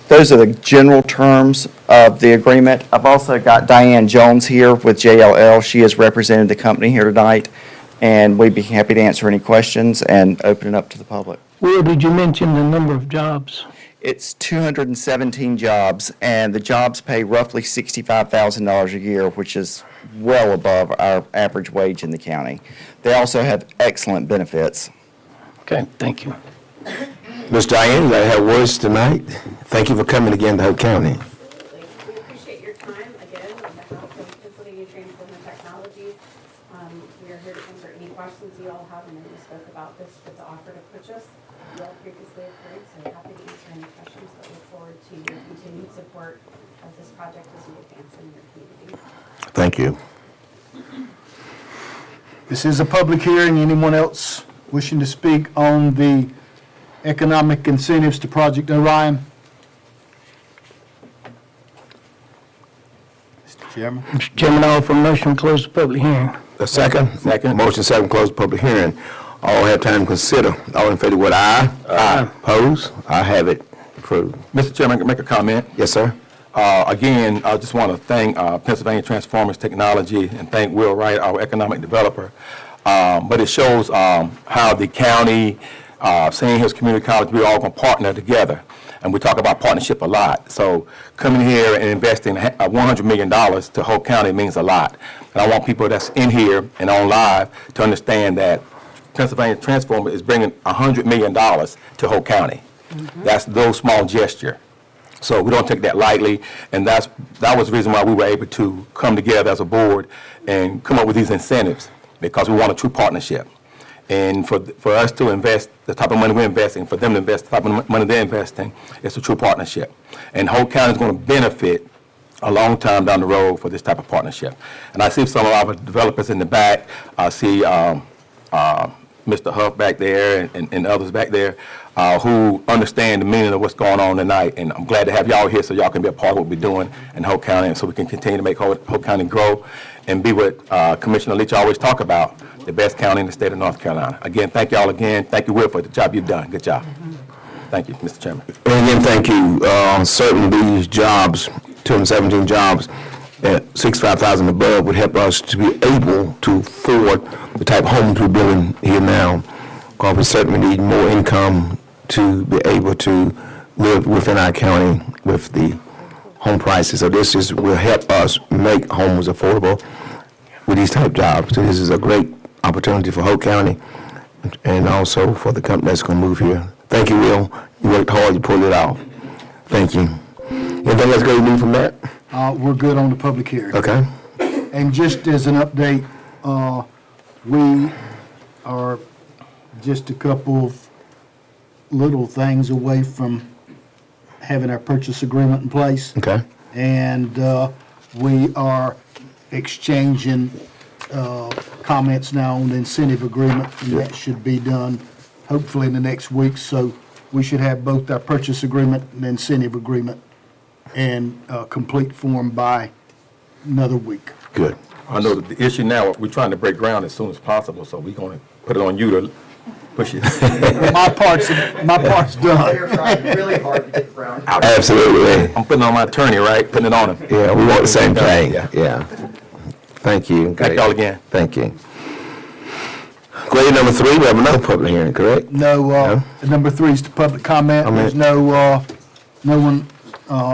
Those are the general terms of the agreement. I've also got Diane Jones here with JLL. She has represented the company here tonight, and we'd be happy to answer any questions and open it up to the public. Will, did you mention the number of jobs? It's 217 jobs, and the jobs pay roughly $65,000 a year, which is well above our average wage in the county. They also have excellent benefits. Okay, thank you. Ms. Diane, I have words tonight. Thank you for coming again to Hoke County. Absolutely. We appreciate your time again on behalf of Pennsylvania Transformer Technologies. We are here to answer any questions you all have. I know we spoke about this with the offer to purchase. You all previously approved, so happy to answer any questions, but look forward to your continued support of this project as we advance in your community. Thank you. This is a public hearing. Anyone else wishing to speak on the economic incentives to Project Orion? Mr. Chairman. Mr. Chairman, I offer a motion to close the public hearing. A second? Second. Motion second, close the public hearing. All have time to consider. All in favor, what, aye? Aye. Opposed? I have it approved. Mr. Chairman, I can make a comment. Yes, sir. Again, I just want to thank Pennsylvania Transformers Technology and thank Will Wright, our economic developer. But it shows how the county, St. Hills Community College, we're all going to partner together. And we talk about partnership a lot. So coming here and investing $100 million to Hoke County means a lot. And I want people that's in here and on live to understand that Pennsylvania Transformer is bringing $100 million to Hoke County. That's no small gesture. So we don't take that lightly, and that was the reason why we were able to come together as a board and come up with these incentives, because we want a true partnership. And for us to invest the type of money we're investing, for them to invest the type of money they're investing, it's a true partnership. And Hoke County is going to benefit a long time down the road for this type of partnership. And I see some of our developers in the back. I see Mr. Huff back there and others back there who understand the meaning of what's going on tonight. And I'm glad to have y'all here so y'all can be a part of what we're doing in Hoke County, and so we can continue to make Hoke County grow and be what Commissioner Leach always talk about, the best county in the state of North Carolina. Again, thank y'all again. Thank you, Will, for the job you've done. Good job. Thank you, Mr. Chairman. And again, thank you. Certainly these jobs, 217 jobs at $65,000 above would help us to be able to afford the type of homes we're building here now. Because we certainly need more income to be able to live within our county with the home prices. So this will help us make homes affordable with these type of jobs. So this is a great opportunity for Hoke County and also for the company that's going to move here. Thank you, Will. You worked hard, you pulled it off. Thank you. Anything else go you need from that? We're good on the public hearing. Okay. And just as an update, we are just a couple of little things away from having our purchase agreement in place. Okay. And we are exchanging comments now on the incentive agreement, and that should be done hopefully in the next week. So we should have both our purchase agreement and incentive agreement in complete form by another week. Good. I know that the issue now, we're trying to break ground as soon as possible, so we're going to put it on you to push it. My part's done. They're trying really hard to get the ground. Absolutely. I'm putting it on my attorney, right? Putting it on him. Yeah, we want the same thing. Yeah. Yeah. Thank you. Thank y'all again. Thank you. Grade number 3, we have another public hearing, correct? No, number 3 is the public comment. There's no one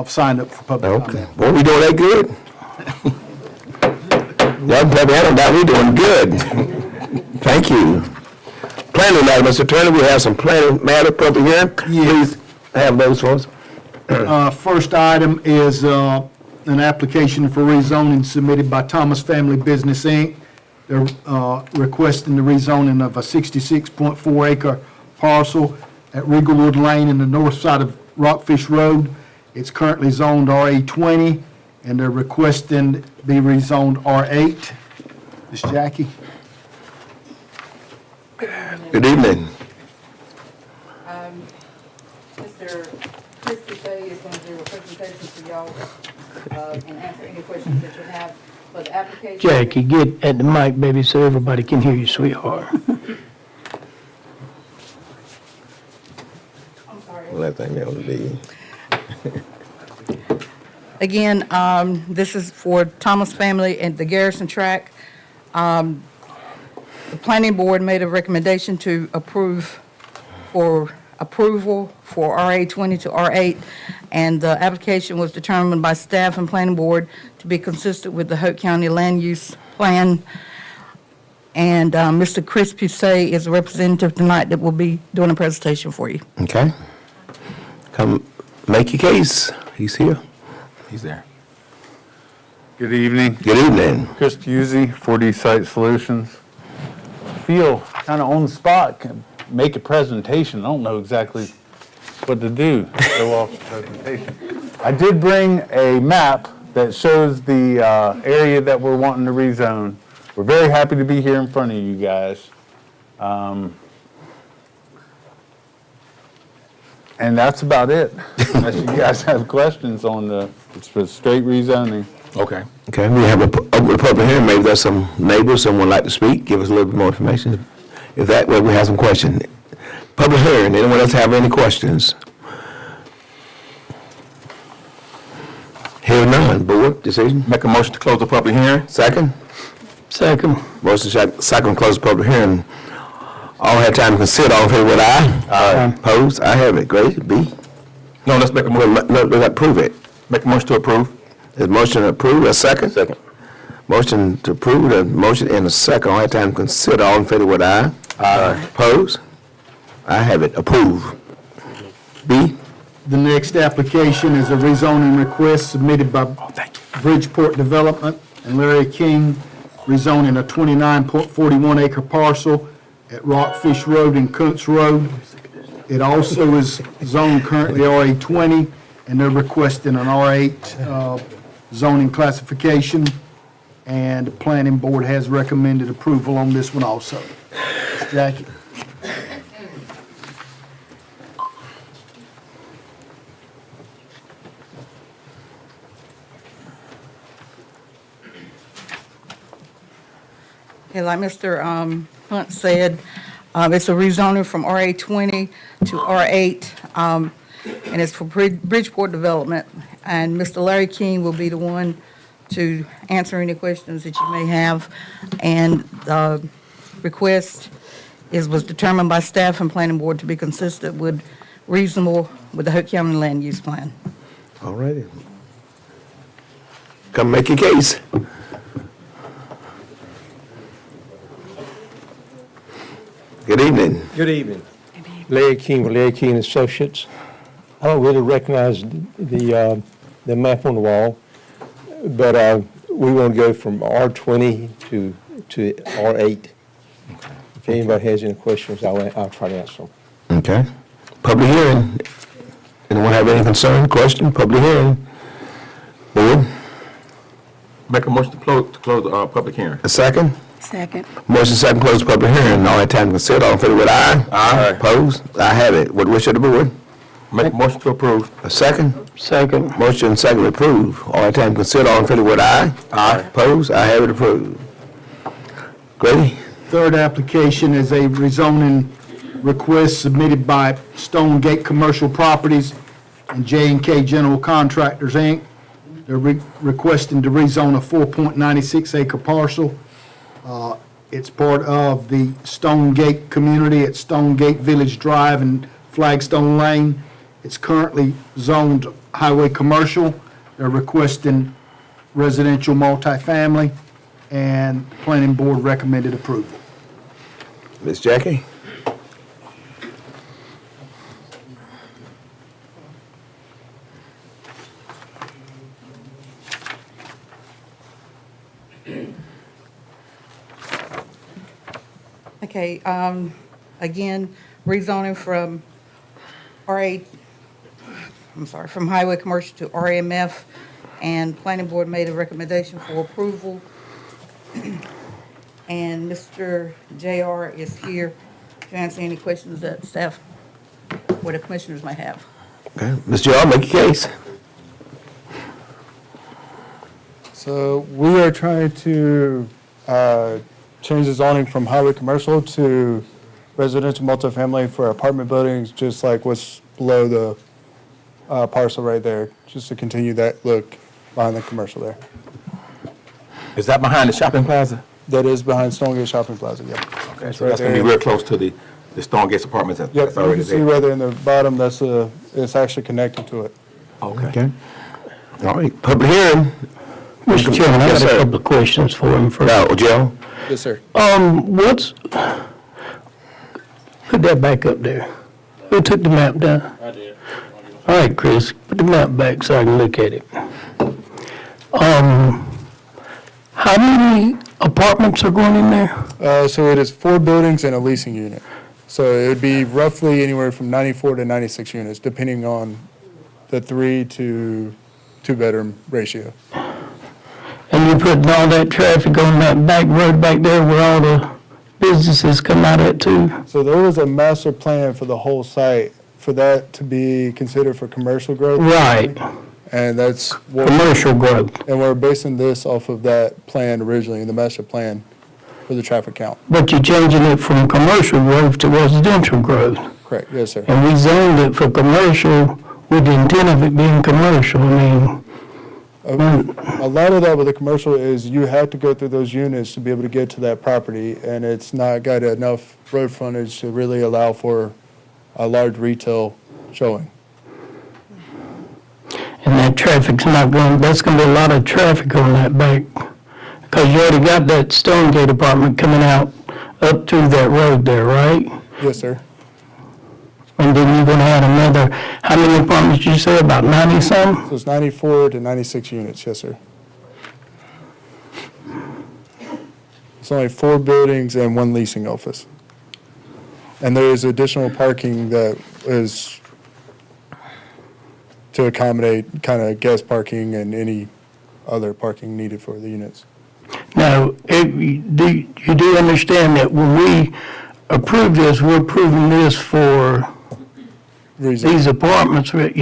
signed up for public Okay. comment. Well, we doing that good? Y'all probably had that, we doing good. Thank you. Planning matter, Mr. Attorney, we have some planning matter public hearing. Yes. Please have those for us. First item is an application for rezoning submitted by Thomas Family Business, Inc. They're requesting the rezoning of a 66.4 acre parcel at Regalwood Lane in the north side of Rockfish Road. It's currently zoned RA20, and they're requesting to be rezoned R8. Ms. Jackie? Good evening. Mr. Chris Buffet is going to do a presentation for y'all and answer any questions that you have for the application. Jackie, get at the mic, baby, so everybody can hear you, sweetheart. I'm sorry. Let that know to be. Again, this is for Thomas Family and the Garrison Tract. The planning board made a recommendation to approve for approval for RA20 to R8, and the application was determined by staff and planning board to be consistent with the Hoke County Land Use Plan. And Mr. Chris Buffet is a representative tonight that will be doing a presentation for you. Okay. Come make your case. He's here. He's there. Good evening. Good evening. Chris Busey, 4D Site Solutions. Feel kind of on the spot, can make a presentation. I don't know exactly what to do. Show off the presentation. I did bring a map that shows the area that we're wanting to rezone. We're very happy to be here in front of you guys. And that's about it. Unless you guys have questions on it's for straight rezoning. Okay. Okay, we have open the public hearing. Maybe there's some neighbors, someone like to speak. Give us a little bit more information. If that way, we have some questions. Public hearing. Anyone else have any questions? Hearing none. Board decision. Make a motion to close the public hearing? Second. Second. Motion second. Close the public hearing. All have time to consider. All in favor with aye. Aye. Opposed? I have it. Great. B. No, let's make a Well, motion. no, let's approve it. Make a motion to approve. Is motion approved, a second? Second. Motion to approve, a motion and a second, all have time to consider, all in favor with aye? Aye. Opposed? I have it, approved. B, The next application is a rezoning request submitted by Bridgeport Development and Larry King, rezoning a 29.41 acre parcel at Rockfish Road and Kuntz Road. It also is zoned currently RA20, and they're requesting an R8 zoning classification, and the planning board has recommended approval on this one also. Jackie? Okay, like Mr. Hunt said, it's a rezoning from RA20 to R8, and it's for Bridgeport Development. And Mr. Larry King will be the one to answer any questions that you may have. And the request was determined by staff and planning board to be consistent with reasonable with the Hoke County Land Use Plan. all righty. Come make your case. Good evening. Good evening. Larry King with Larry King Associates. I don't really recognize the the map on the wall, but we want to go from R20 to R8. If anybody has any questions, I'll try to answer them. Okay. Public hearing. Anyone have any concern, question? Public hearing. Board, Make a motion to close the public hearing. a second? Second. Motion second, close public hearing. All that time considered, all in favor with aye? Aye. Opposed? I have it. What wish of the board? Make a motion to approve. A second? Second. Motion second to approve. All that time considered, all in favor with aye? Aye. Opposed? I have it approved. Grady? Third application is a rezoning request submitted by Stonegate Commercial Properties and J&K General Contractors, Inc. They're requesting to rezone a 4.96 acre parcel. It's part of the Stonegate community at Stonegate Village Drive and Flagstone Lane. It's currently zoned highway commercial. They're requesting residential multifamily, and the planning board recommended approval. Ms. Jackie? Okay, again, rezoning from R8, from highway commercial to RMF, and planning board made a recommendation for approval. And Mr. JR is here to answer any questions that staff or the commissioners may have. Okay. Ms. Jarl, make your case. So we are trying to change the zoning from highway commercial to residential multifamily for apartment buildings, just like what's below the parcel right there, just to continue that look behind the commercial there. Is that behind the shopping plaza? That is behind Stonegate Shopping Plaza, yep. Okay, so that's gonna be real close to the Stonegate apartments Yep, that's you already can see there. right there in the bottom, it's actually connected to it. Okay. All right, public hearing. Mr. Chairman, I Yes, got a sir. couple of questions for him first. Now, Joe? Yes, sir. Put that back up there. Who took the map down? I did. All right, Chris, put the map back so I can look at it. How many apartments are going in there? So it is 4 buildings and a leasing unit. So it would be roughly anywhere from 94 to 96 units, depending on the 3 to 2 bedroom ratio. And you putting all that traffic on that back road back there where all the businesses come out at too? So there was a master plan for the whole site, for that to be considered for commercial growth. Right, And that's what, commercial growth. and we're basing this off of that plan originally, the master plan for the traffic count. But you're changing it from commercial growth to residential growth. Correct, yes, sir. And we zoned it for commercial with the intent of it being commercial. I mean, A lot of that with the commercial is you have to go through those units to be able to get to that property, and it's not got enough road frontage to really allow for a large retail showing. and that traffic's not going, that's gonna be a lot of traffic on that back. Because you already got that Stonegate apartment coming out up through that road there, right? Yes, sir. And then you're gonna add another, how many apartments did you say, about 90-some? So it's 94 to 96 units, yes, sir. It's only 4 buildings and 1 leasing office. And there is additional parking that is to accommodate kind of guest parking and any other parking needed for the units. Now, you do understand that when we approve this, we're approving this for Reason. these apartments, let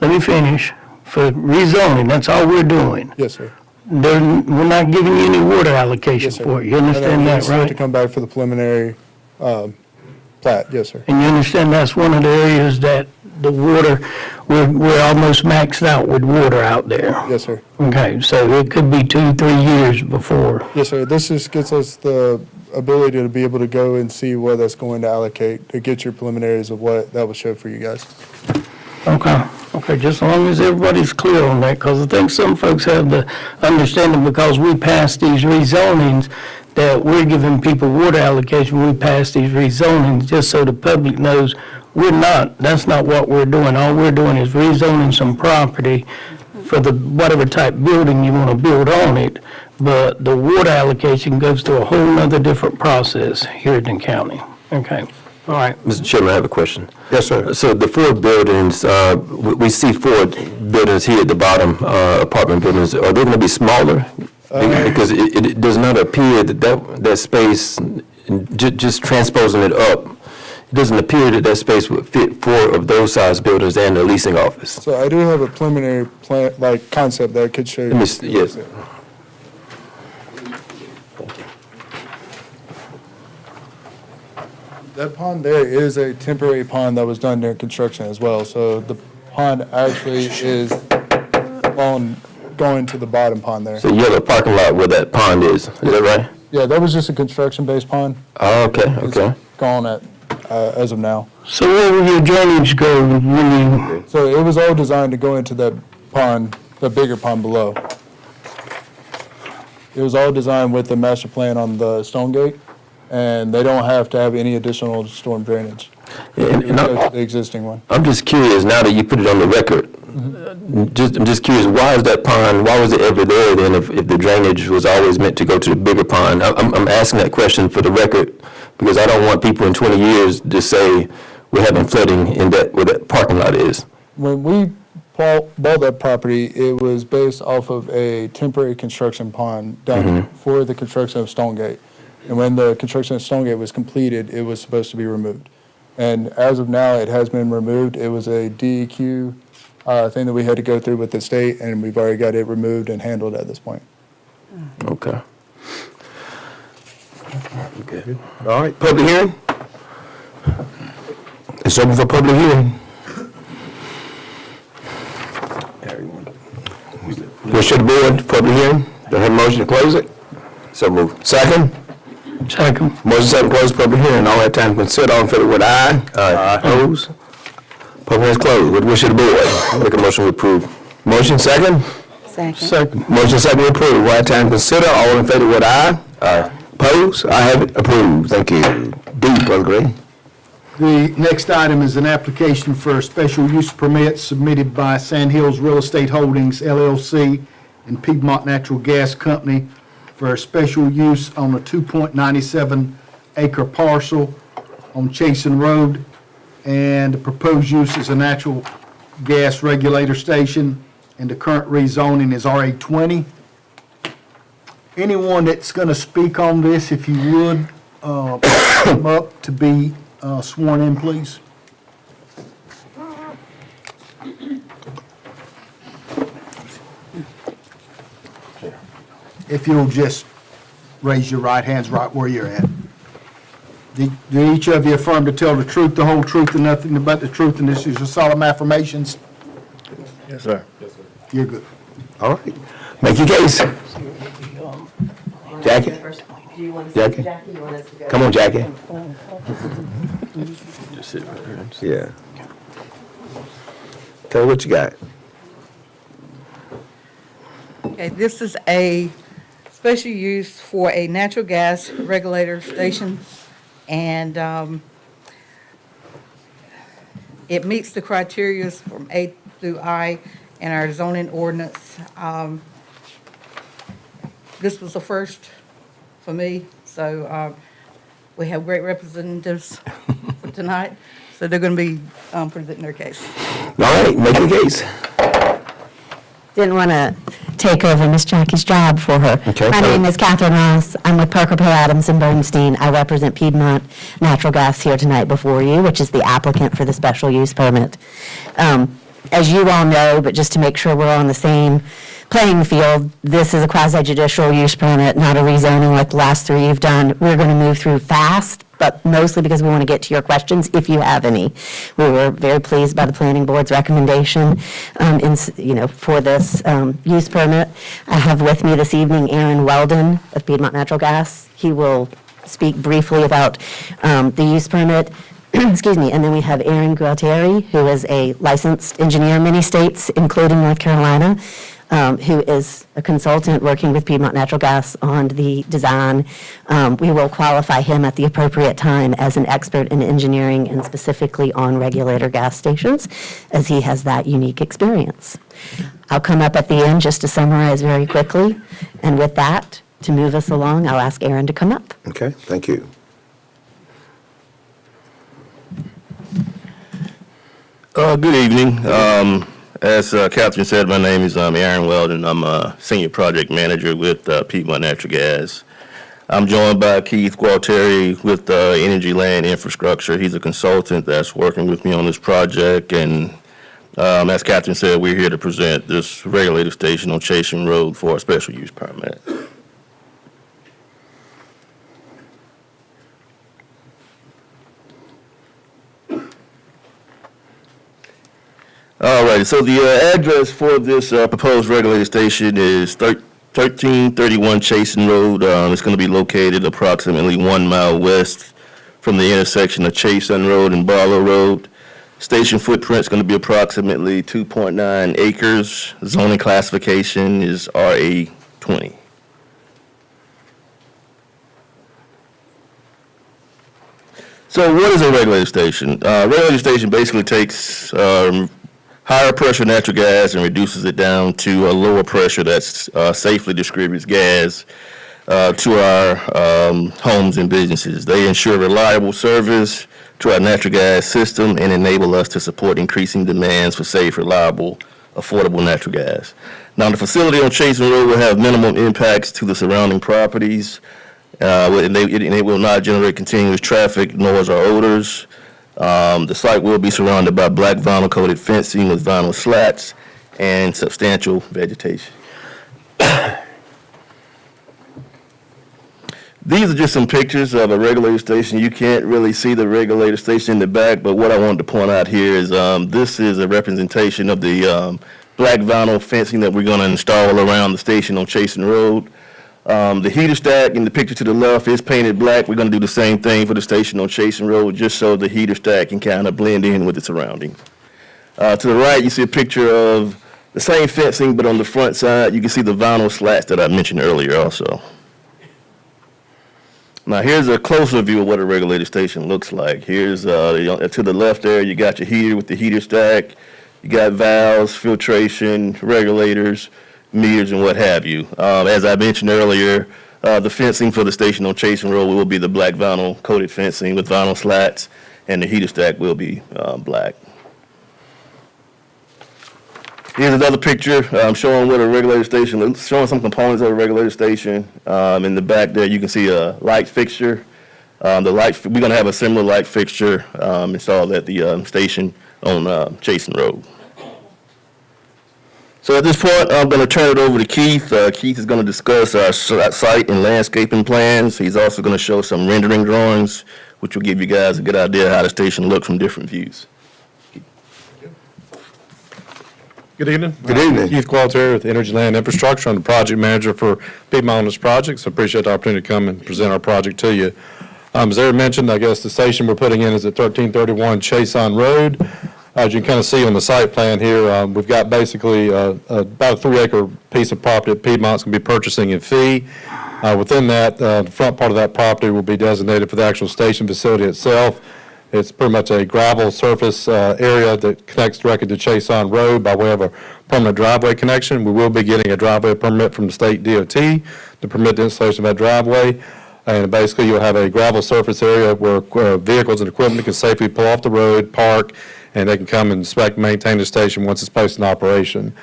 me finish, for rezoning, that's all we're doing. Yes, sir. We're not giving you any water allocation Yes, sir. for it, you understand that, And then we still have to right? come back for the preliminary plat, yes, sir. And you understand that's one of the areas that the water, we're almost maxed out with water out there. Yes, sir. Okay, so it could be 2-3 years before. Yes, sir. This just gets us the ability to be able to go and see what that's going to allocate, to get your preliminaries of what that will show for you guys. Okay, just as long as everybody's clear on that, because I think some folks have the understanding because we passed these rezonings that we're giving people water allocation, we passed these rezonings, just so the public knows we're not, that's not what we're doing. All we're doing is rezoning some property for the, whatever type building you want to build on it, but the water allocation goes through a whole nother different process here in the county. Okay, all right. Mr. Chairman, I have a question. Yes, sir. So the four buildings, we see four buildings here at the bottom, apartment buildings. Are they going to be smaller? Because it does not appear that space, just transposing it up, it doesn't appear that space would fit four of those size buildings and a leasing office. So I do have a preliminary plan, like concept that I could show you. Yes. That pond there is a temporary pond that was done during construction as well. So the pond actually is going to the bottom pond there. So you have a parking lot where that pond is that right? Yeah, that was just a construction-based pond. Oh, okay. It's gone as of now. So where will your drainage go when you, So it was all designed to go into that pond, the bigger pond below. It was all designed with the master plan on the Stone Gate, and they don't have to have any additional storm drainage. And The existing one. I'm just curious, now that you put it on the record, I'm just curious, why is that pond, why was it ever there then if the drainage was always meant to go to the bigger pond? I'm asking that question for the record because I don't want people in 20 years to say we're having flooding in that, where that parking lot is. When we bought that property, it was based off of a temporary construction pond done for the construction of Stone Gate. And when the construction of Stone Gate was completed, it was supposed to be removed. And as of now, it has been removed. It was a DEQ thing that we had to go through with the state, and we've already got it removed and handled at this point. Okay. Okay. All right, public hearing? It's open for public hearing. Wish of the board, public hearing. Do I have a motion to close it? So moved. Second? second? Motion second, close public hearing. All that time consider, all in favor with aye. Aye. Opposed? Public hearing is closed. What wish of the board? Make a motion to approve. Motion second? Second. Motion second to approve. All that time consider, all in favor with aye. Aye. Opposed? I have it approved. Thank you. D, Brother Gray. The next item is an application for a special use permit submitted by Sand Hills Real Estate Holdings LLC and Piedmont Natural Gas Company for a special use on a 2.97 acre parcel on Chasen Road. And the proposed use is a natural gas regulator station, and the current rezoning is RA20. Anyone that's going to speak on this, if you would, come up to be sworn in, please. If you'll just raise your right hands right where you're at. Do each of you affirm to tell the truth, the whole truth, and nothing but the truth, and this is your solemn affirmations? Yes, sir. You're good. All right. Make your case. Jackie? Do you want to Jackie? see Jackie? You want us to go? Come on, Jackie. Yeah. Tell me what you got. Okay, this is a special use for a natural gas regulator station, and it meets the criteria from A through I in our zoning ordinance. This was the first for me, so we have great representatives for tonight, so they're going to be presenting their case. All right, make your case. Didn't want to take over Miss Jackie's job for her. Okay. My name is Catherine Ross. I'm with Parker Pill Adams and Bernstein. I represent Piedmont Natural Gas here tonight before you, which is the applicant for the special use permit. As you all know, but just to make sure we're on the same playing field, this is a quasi-judicial use permit, not a rezoning like the last three you've done. We're going to move through fast, but mostly because we want to get to your questions, if you have any. We were very pleased by the planning board's recommendation for this use permit. I have with me this evening Aaron Weldon of Piedmont Natural Gas. He will speak briefly about the use permit. Excuse me, and then we have Aaron Gualtieri, who is a licensed engineer in many states, including North Carolina, who is a consultant working with Piedmont Natural Gas on the design. We will qualify him at the appropriate time as an expert in engineering and specifically on regulator gas stations, as he has that unique experience. I'll come up at the end just to summarize very quickly. And with that, to move us along, I'll ask Aaron to come up. Okay, thank you. Good evening. As Catherine said, my name is Aaron Weldon. I'm a senior project manager with Piedmont Natural Gas. I'm joined by Keith Gualtieri with Energy Land Infrastructure. He's a consultant that's working with me on this project. And as Catherine said, we're here to present this regulated station on Chasing Road for a special use permit. All right, so the address for this proposed regulated station is 1331 Chasing Road. It's going to be located approximately 1 mile west from the intersection of Chasen Road and Barlow Road. Station footprint is going to be approximately 2.9 acres. Zoning classification is RA20. So what is a regulated station? Regulated station basically takes higher pressure natural gas and reduces it down to a lower pressure that safely distributes gas to our homes and businesses. They ensure reliable service to our natural gas system and enable us to support increasing demands for safe, reliable, affordable natural gas. Now, the facility on Chasing Road will have minimum impacts to the surrounding properties. And it will not generate continuous traffic, noise, or odors. The site will be surrounded by black vinyl coated fencing with vinyl slats and substantial vegetation. These are just some pictures of a regulator station. You can't really see the regulator station in the back, but what I wanted to point out here is this is a representation of the black vinyl fencing that we're going to install around the station on Chasing Road. The heater stack in the picture to the left is painted black. We're going to do the same thing for the station on Chasing Road, just so the heater stack can kind of blend in with the surroundings. To the right, you see a picture of the same fencing, but on the front side, you can see the vinyl slats that I mentioned earlier also. Now, here's a closer view of what a regulated station looks like. Here's, to the left there, you got your heater with the heater stack. You got valves, filtration, regulators, meters, and what have you. As I mentioned earlier, the fencing for the station on Chasing Road will be the black vinyl coated fencing with vinyl slats, and the heater stack will be black. Here's another picture showing what a regulator station looks, showing some components of a regulator station. In the back there, you can see a light fixture. We're going to have a similar light fixture installed at the station on Chasing Road. So at this point, I'm going to turn it over to Keith. Keith is going to discuss our site and landscaping plans. He's also going to show some rendering drawings, which will give you guys a good idea how the station looks from different views. Good evening. Good evening. Keith Gualtieri with Energy Land Infrastructure. I'm the project manager for Piedmont on this project, so appreciate the opportunity to come and present our project to you. As Eric mentioned, I guess the station we're putting in is at 1331 Chason Road. As you can kind of see on the site plan here, we've got basically about a 3-acre piece of property that Piedmont's going to be purchasing in fee. Within that, the front part of that property will be designated for the actual station facility itself. It's pretty much a gravel surface area that connects directly to Chason Road by way of a permanent driveway connection. We will be getting a driveway permit from the state DOT to permit the installation of that driveway. And basically, you'll have a gravel surface area where vehicles and equipment can safely pull off the road, park, and they can come and inspect and maintain the station once it's placed in operation.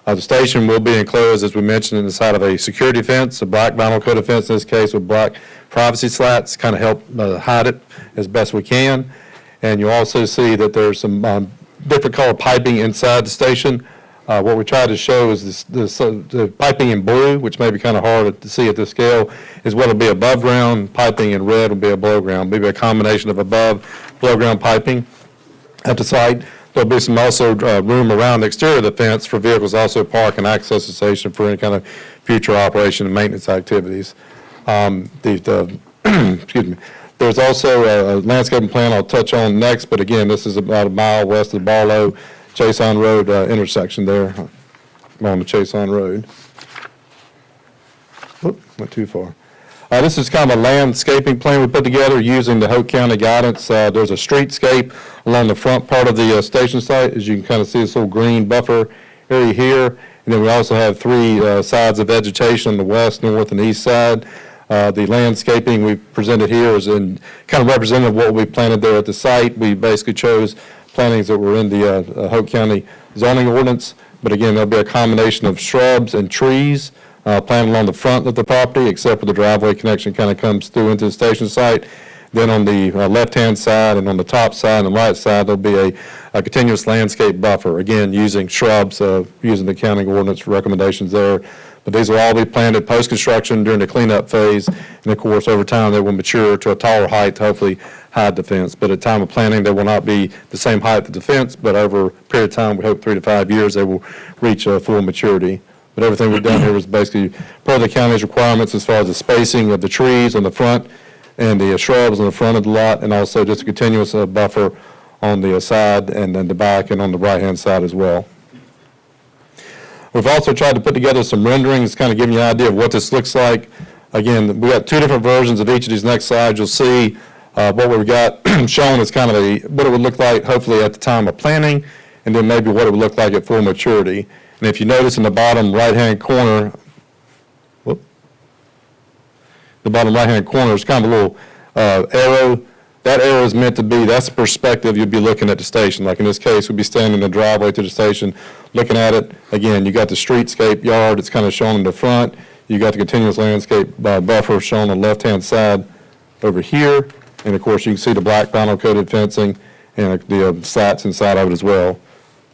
The station will be enclosed, as we mentioned, inside of a security fence, a black vinyl coated fence in this case with black privacy slats, kind of help hide it as best we can. And you'll also see that there's some different color piping inside the station. What we try to show is the piping in blue, which may be kind of hard to see at this scale, is what will be above ground. Piping in red will be below ground, maybe a combination of above, below ground piping at the site. There'll be some also room around the exterior of the fence for vehicles also park and access the station for any kind of future operation and maintenance activities. Excuse me. There's also a landscaping plan I'll touch on next, but again, this is about a mile west of the Barlow Chason Road intersection there on the Chason Road. Whoop, went too far. This is kind of a landscaping plan we put together using the Hoke County guidance. There's a streetscape along the front part of the station site. As you can kind of see, this little green buffer area here. And then we also have three sides of vegetation on the west, north, and east side. The landscaping we presented here is in kind of representative of what we planted there at the site. We basically chose plantings that were in the Hoke County zoning ordinance. But again, there'll be a combination of shrubs and trees planted along the front of the property, except for the driveway connection kind of comes through into the station site. Then on the left-hand side and on the top side and the right side, there'll be a continuous landscape buffer, again, using shrubs, using the county ordinance recommendations there. But these will all be planted post-construction during the cleanup phase, and of course, over time, they will mature to a taller height to hopefully hide the fence. But at time of planting, they will not be the same height as the fence, but over a period of time, we hope 3 to 5 years, they will reach full maturity. But everything we've done here was basically per the county's requirements as far as the spacing of the trees on the front and the shrubs on the front of the lot, and also just a continuous buffer on the side and then the back and on the right-hand side as well. We've also tried to put together some renderings, kind of giving you an idea of what this looks like. Again, we got two different versions of each of these next slides. You'll see what we've got shown is kind of what it would look like hopefully at the time of planting, and then maybe what it would look like at full maturity. And if you notice in the bottom right-hand corner, the bottom right-hand corner is kind of a little arrow. That arrow is meant to be, that's the perspective you'd be looking at the station. Like in this case, we'd be standing in the driveway to the station, looking at it. Again, you got the streetscape yard, it's kind of shown in the front. You got the continuous landscape buffer shown on the left-hand side over here. And of course, you can see the black vinyl coated fencing and the slats inside of it as well.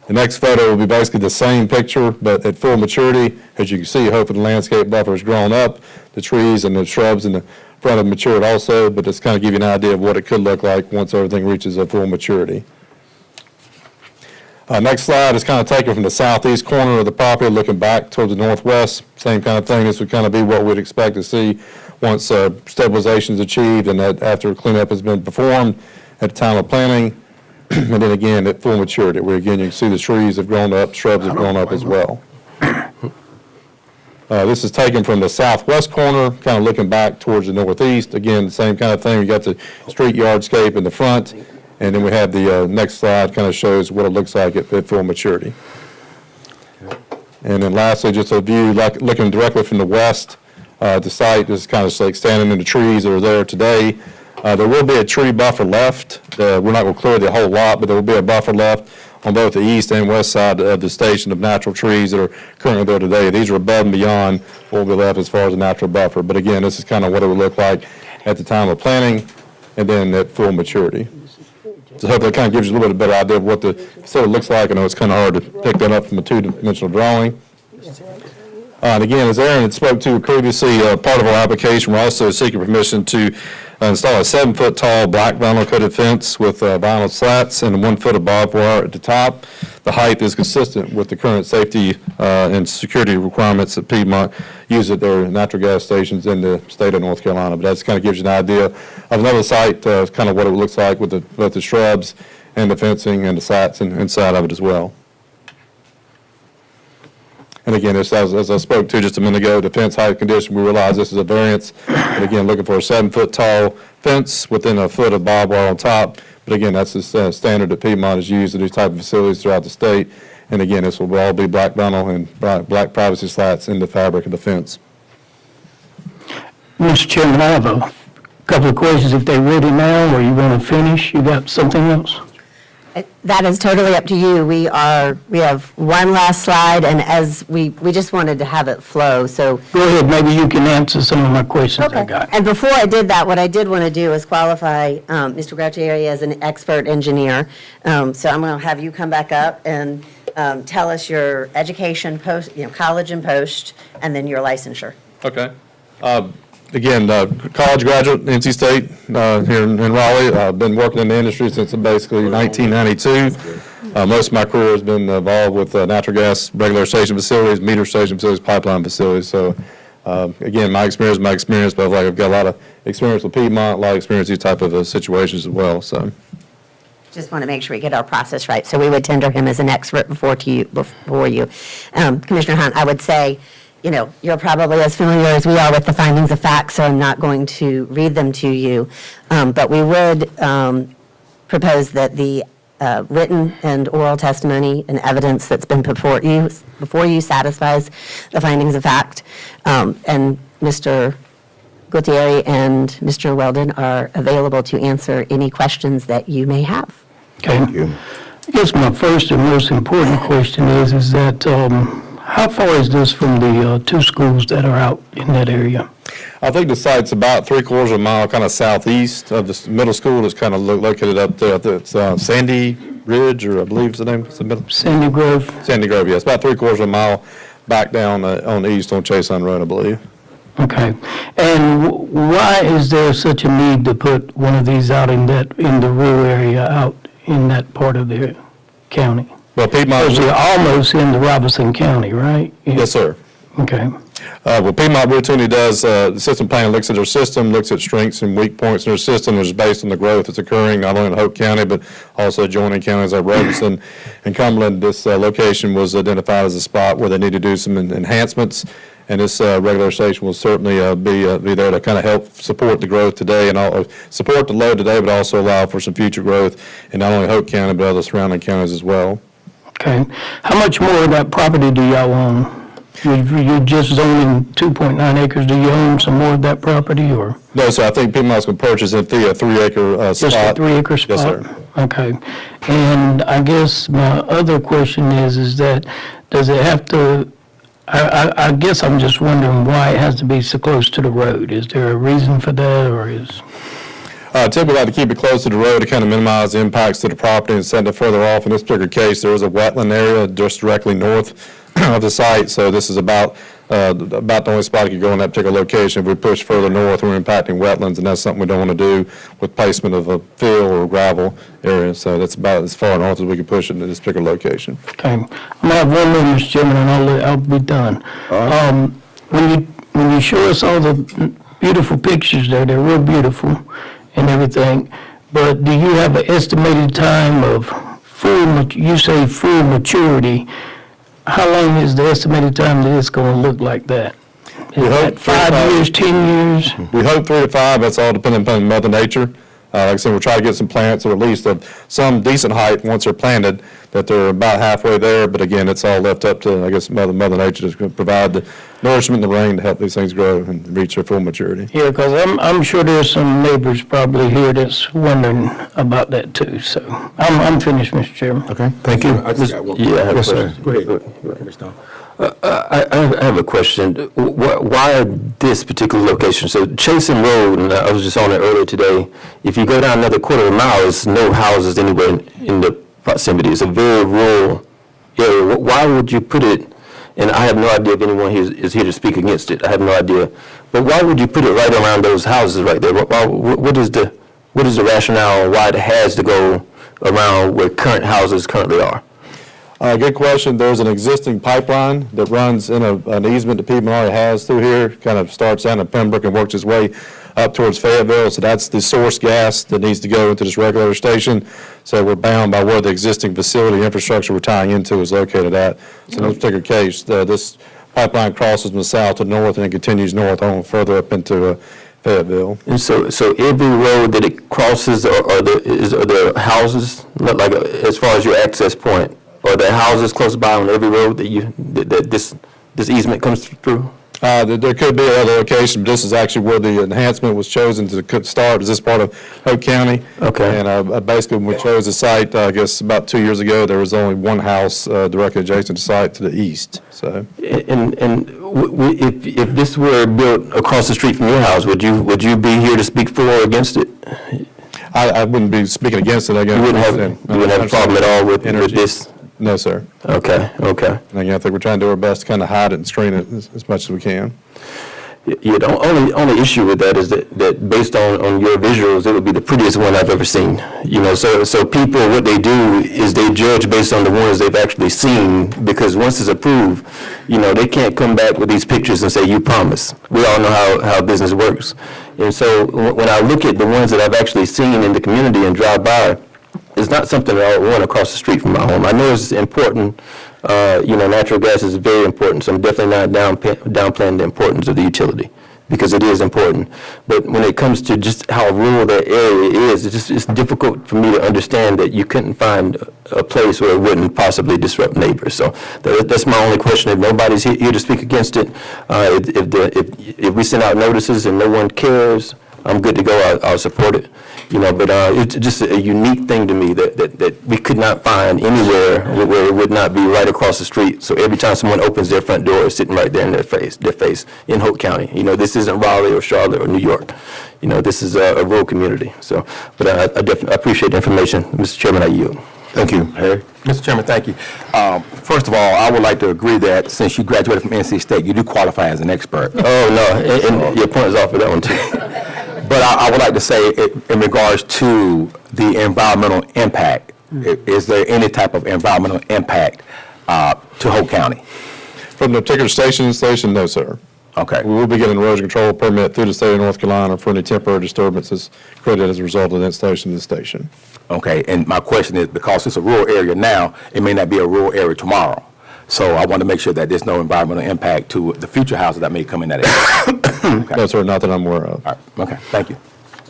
The next photo will be basically the same picture, but at full maturity. As you can see, hopefully the landscape buffer has grown up. The trees and the shrubs in the front have matured also, but just kind of give you an idea of what it could look like once everything reaches a full maturity. Next slide is kind of taken from the southeast corner of the property, looking back towards the northwest. Same kind of thing. This would kind of be what we'd expect to see once stabilization is achieved and that after cleanup has been performed at the time of planting. And then again, at full maturity, where again, you can see the trees have grown up, shrubs have grown up as well. This is taken from the southwest corner, kind of looking back towards the northeast. Again, the same kind of thing. We got the street yardscape in the front, and then we have the next slide kind of shows what it looks like at full maturity. And then lastly, just a view like looking directly from the west. The site is kind of like standing in the trees that are there today. There will be a tree buffer left. We're not going to clear the whole lot, but there will be a buffer left on both the east and west side of the station of natural trees that are currently there today. These are above and beyond what will be left as far as a natural buffer. But again, this is kind of what it would look like at the time of planting and then at full maturity. So hopefully that kind of gives you a little bit better idea of what the facility looks like. I know it's kind of hard to pick that up from a two-dimensional drawing. And again, as Aaron had spoke to previously, part of our application, we're also seeking permission to install a 7-foot tall black vinyl coated fence with vinyl slats and 1 foot of barbed wire at the top. The height is consistent with the current safety and security requirements that Piedmont use at their natural gas stations in the state of North Carolina. But that kind of gives you an idea of another site, kind of what it looks like with both the shrubs and the fencing and the slats inside of it as well. And again, as I spoke to just a minute ago, the fence height condition, we realize this is a variance. But again, looking for a 7-foot tall fence within a foot of barbed wire on top. But again, that's the standard that Piedmont has used in these type of facilities throughout the state. And again, this will all be black vinyl and black privacy slats in the fabric of the fence. Mr. Chairman, I have a couple of questions. If they're ready now, or you want to finish, you got something else? That is totally up to you. We have one last slide, and as we just wanted to have it flow, so. Go ahead, maybe you can answer some of my questions I got. And before I did that, what I did want to do is qualify Mr. Grattieri as an expert engineer. So I'm going to have you come back up and tell us your education, post, college and post, and then your licensure. Okay. Again, college graduate, NC State, here in Raleigh. I've been working in the industry since basically 1992. Most of my career has been involved with natural gas regular station facilities, meter station facilities, pipeline facilities. So, again, my experience, but I've got a lot of experience with Piedmont, a lot of experience in these type of situations as well. So, just want to make sure we get our process right. So we would tender him as an expert before you. Commissioner Hunt, I would say, you're probably as familiar as we are with the findings of fact, so I'm not going to read them to you. But we would propose that the written and oral testimony and evidence that's been put before you satisfies the findings of fact. And Mr. Gutierrez and Mr. Weldon are available to answer any questions that you may have. Okay. I guess my first and most important question is that how far is this from the two schools that are out in that area? I think the site's about 3/4 of a mile kind of southeast of the middle school. It's kind of located up there. It's Sandy Ridge, or I believe is the name. Sandy Grove? Sandy Grove, yes. About 3/4 of a mile back down on the east on Chase on Road, I believe. Okay. And why is there such a need to put one of these out in the rural area out in that part of the county? Well, Piedmont. Because you're almost into Robeson County, right? Yes, sir. Okay. Well, Piedmont routinely does, the system plan looks at their system, looks at strengths and weak points in their system, which is based on the growth that's occurring not only in Hoke County, but also adjoining counties like Robeson and Cumberland. This location was identified as a spot where they need to do some enhancements, and this regular station will certainly be there to kind of help support the growth today and support the load today, but also allow for some future growth in not only Hoke County, but other surrounding counties as well. Okay. How much more of that property do y'all own? You're just zoning 2.9 acres. Do you own some more of that property, or? No, sir. I think Piedmont's going to purchase a 3-acre spot. Just a 3-acre spot? Yes, sir. Okay. And I guess my other question is that does it have to, I guess I'm just wondering why it has to be so close to the road. Is there a reason for that, or is? Typically, like to keep it close to the road to kind of minimize the impacts to the property and send it further off. In this particular case, there is a wetland area just directly north of the site, so this is about the only spot it could go in that particular location. If we push further north, we're impacting wetlands, and that's something we don't want to do with placement of a fill or gravel area. So that's about as far north as we can push it in this particular location. Okay. I'm going to have one more, Mr. Chairman, and I'll be done. When you show us all the beautiful pictures there, they're real beautiful and everything, but do you have an estimated time of full maturity? How long is the estimated time that it's going to look like that? Is that 5 years, 10 years? We hope 3 to 5. That's all dependent upon Mother Nature. Like I said, we'll try to get some plants, or at least of some decent height once they're planted, that they're about halfway there. But again, it's all left up to, I guess, Mother Nature to provide the nourishment and the rain to help these things grow and reach their full maturity. Yeah, because I'm sure there's some neighbors probably here that's wondering about that too. So I'm finished, Mr. Chairman. Okay, thank you. I just got one. Yeah, I have a Yes, sir. question. Go ahead. Mr. Stone. I have a question. Why this particular location? So Chasen Road, and I was just on it earlier today, if you go down another quarter of a mile, there's no houses anywhere in the proximity. It's a very rural area. Why would you put it, and I have no idea if anyone here is here to speak against it, I have no idea, but why would you put it right around those houses right there? What is the rationale on why it has to go around where current houses currently are? Good question. There's an existing pipeline that runs in an easement that Piedmont already has through here, kind of starts down in Pembroke and works its way up towards Fayetteville. So that's the source gas that needs to go into this regulator station. So we're bound by where the existing facility infrastructure we're tying into is located at. So in this particular case, this pipeline crosses from the south to north and it continues north on further up into Fayetteville. And so every road that it crosses, are there houses, like as far as your access point? Are there houses close by on every road that this easement comes through? There could be other locations, but this is actually where the enhancement was chosen to start. Is this part of Hoke County? Okay. And basically, when we chose the site, I guess about 2 years ago, there was only one house directly adjacent to the site to the east. So. And if this were built across the street from your house, would you be here to speak for or against it? I wouldn't be speaking against it. Again, You wouldn't have a problem at all with this? No, sir. Okay. And again, I think we're trying to do our best to kind of hide it and screen it as much as we can. Yeah, the only issue with that is that based on your visuals, it would be the prettiest one I've ever seen. You know, so people, what they do is they judge based on the ones they've actually seen, because once it's approved, you know, they can't come back with these pictures and say, you promised. We all know how business works. And so when I look at the ones that I've actually seen in the community and drive by, it's not something that I would want across the street from my home. I know it's important. Natural gas is very important, so I'm definitely not downplaying the importance of the utility. because it is important. But when it comes to just how rural that area is, it's difficult for me to understand that you couldn't find a place where it wouldn't possibly disrupt neighbors. So that's my only question. If nobody's here to speak against it, if we send out notices and no one cares, I'm good to go. I'll support it. But it's just a unique thing to me that we could not find anywhere where it would not be right across the street. So every time someone opens their front door, it's sitting right there in their face in Hoke County. This isn't Raleigh or Charlotte or New York. This is a rural community. So, but I definitely appreciate the information. Mr. Chairman, I yield. Thank you, Harry. Mr. Chairman, thank you. First of all, I would like to agree that since you graduated from NC State, you do qualify as an expert. Oh, no, and your point is off for that one, too. But I would like to say, in regards to the environmental impact, is there any type of environmental impact to Hoke County? From the particular station installation, no, sir. Okay. We will be getting an erosion control permit through the state of North Carolina for any temporary disturbances created as a result of the installation of the station. Okay, and my question is, because it's a rural area now, it may not be a rural area tomorrow. So I want to make sure that there's no environmental impact to the future houses that may come in that area. No, sir, not that I'm aware of. All right, okay, thank you.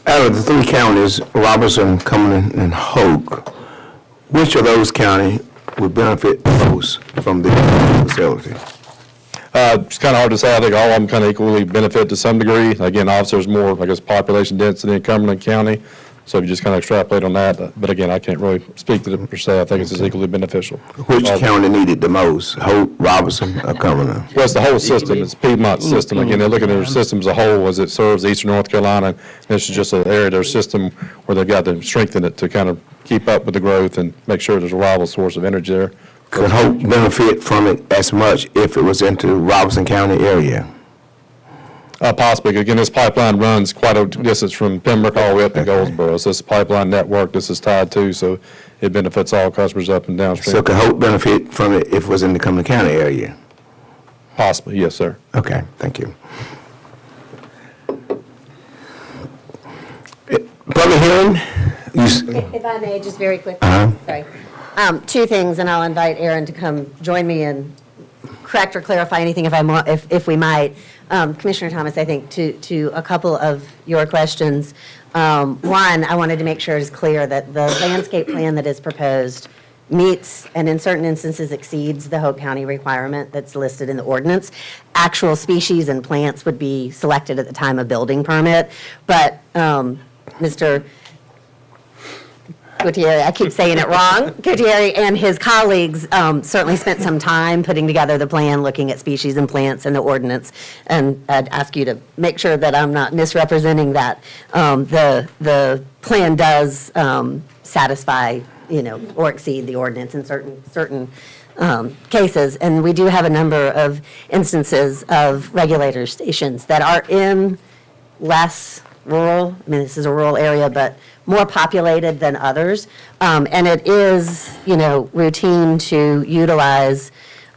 Out of the three counties, Robertson, Cumberland, and Hoke, which of those counties would benefit most from the facility? It's kind of hard to say. I think all of them kind of equally benefit to some degree. Again, obviously, there's more, I guess, population density in Cumberland County. So if you just kind of extrapolate on that, but again, I can't really speak to it per se. I think it's just equally beneficial. Which county needed the most, Hoke, Robertson, or Cumberland? Well, it's the whole system. It's Piedmont's system. Again, they're looking at their system as a whole as it serves eastern North Carolina. And this is just an area of their system where they've got to strengthen it to kind of keep up with the growth and make sure there's a reliable source of energy there. Could Hope benefit from it as much if it was into Robertson County area? Possibly. Again, this pipeline runs quite a distance from Pembroke all the way up to Goldsboro. So it's a pipeline network this is tied to, so it benefits all customers up and downstream. So could Hope benefit from it if it was in the Cumberland County area? Possibly, yes, sir. Okay, thank you. Public hearing? If I may, just very quickly, sorry. Two things, and I'll invite Aaron to come join me and correct or clarify anything if we might. Commissioner Thomas, I think to a couple of your questions. One, I wanted to make sure it is clear that the landscape plan that is proposed meets and in certain instances exceeds the Hoke County requirement that's listed in the ordinance. Actual species and plants would be selected at the time of building permit, but Mr. Gutierrez, I keep saying it wrong, Gutierrez and his colleagues certainly spent some time putting together the plan, looking at species and plants in the ordinance, and I'd ask you to make sure that I'm not misrepresenting that. The plan does satisfy, or exceed the ordinance in certain cases, and we do have a number of instances of regulator stations that are in less rural, this is a rural area, but more populated than others. And it is, routine to utilize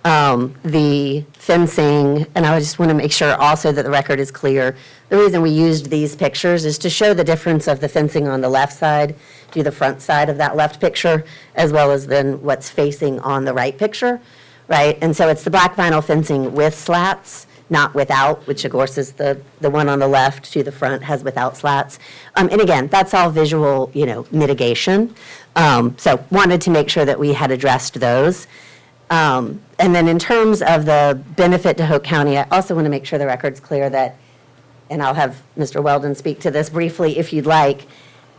the fencing, and I just want to make sure also that the record is clear. The reason we used these pictures is to show the difference of the fencing on the left side to the front side of that left picture, as well as then what's facing on the right picture, right? And so it's the black vinyl fencing with slats, not without, which of course is the one on the left to the front has without slats. And again, that's all visual, mitigation. So wanted to make sure that we had addressed those. And then in terms of the benefit to Hoke County, I also want to make sure the record's clear that, and I'll have Mr. Weldon speak to this briefly if you'd like,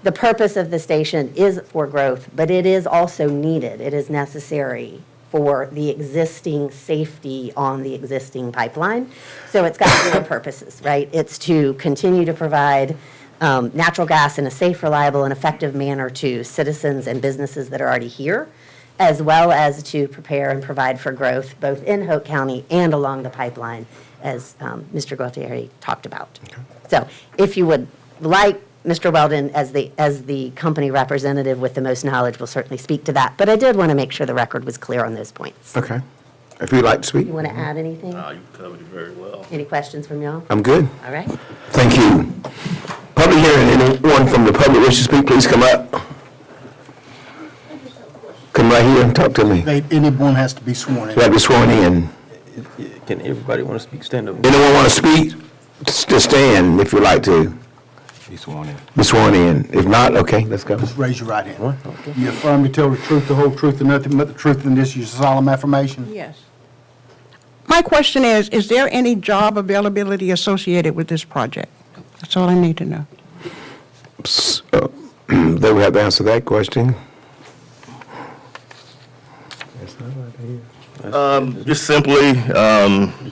the purpose of the station is for growth, but it is also needed. It is necessary for the existing safety on the existing pipeline. So it's got dual purposes, right? It's to continue to provide natural gas in a safe, reliable, and effective manner to citizens and businesses that are already here, as well as to prepare and provide for growth both in Hoke County and along the pipeline, as Mr. Gualtieri talked about. Okay. So if you would like, Mr. Weldon, as the company representative with the most knowledge, will certainly speak to that. But I did want to make sure the record was clear on those points. Okay. If you'd like to speak. You want to add anything? You covered it very well. Any questions from y'all? I'm good. All right. Thank you. Public hearing, anyone from the public wish to speak, please come up. Come right here and talk to me. Anyone has to be sworn in. You have to be sworn in. Can everybody want to speak, stand up? Anyone want to speak? to stand if you'd like to Be sworn in. be sworn in. If not, okay, let's go. Just raise your right hand. You affirm to tell the truth, the whole truth, and nothing but the truth in this, your solemn affirmation? Yes. My question is there any job availability associated with this project? That's all I need to know. They would have to answer that question. Just simply,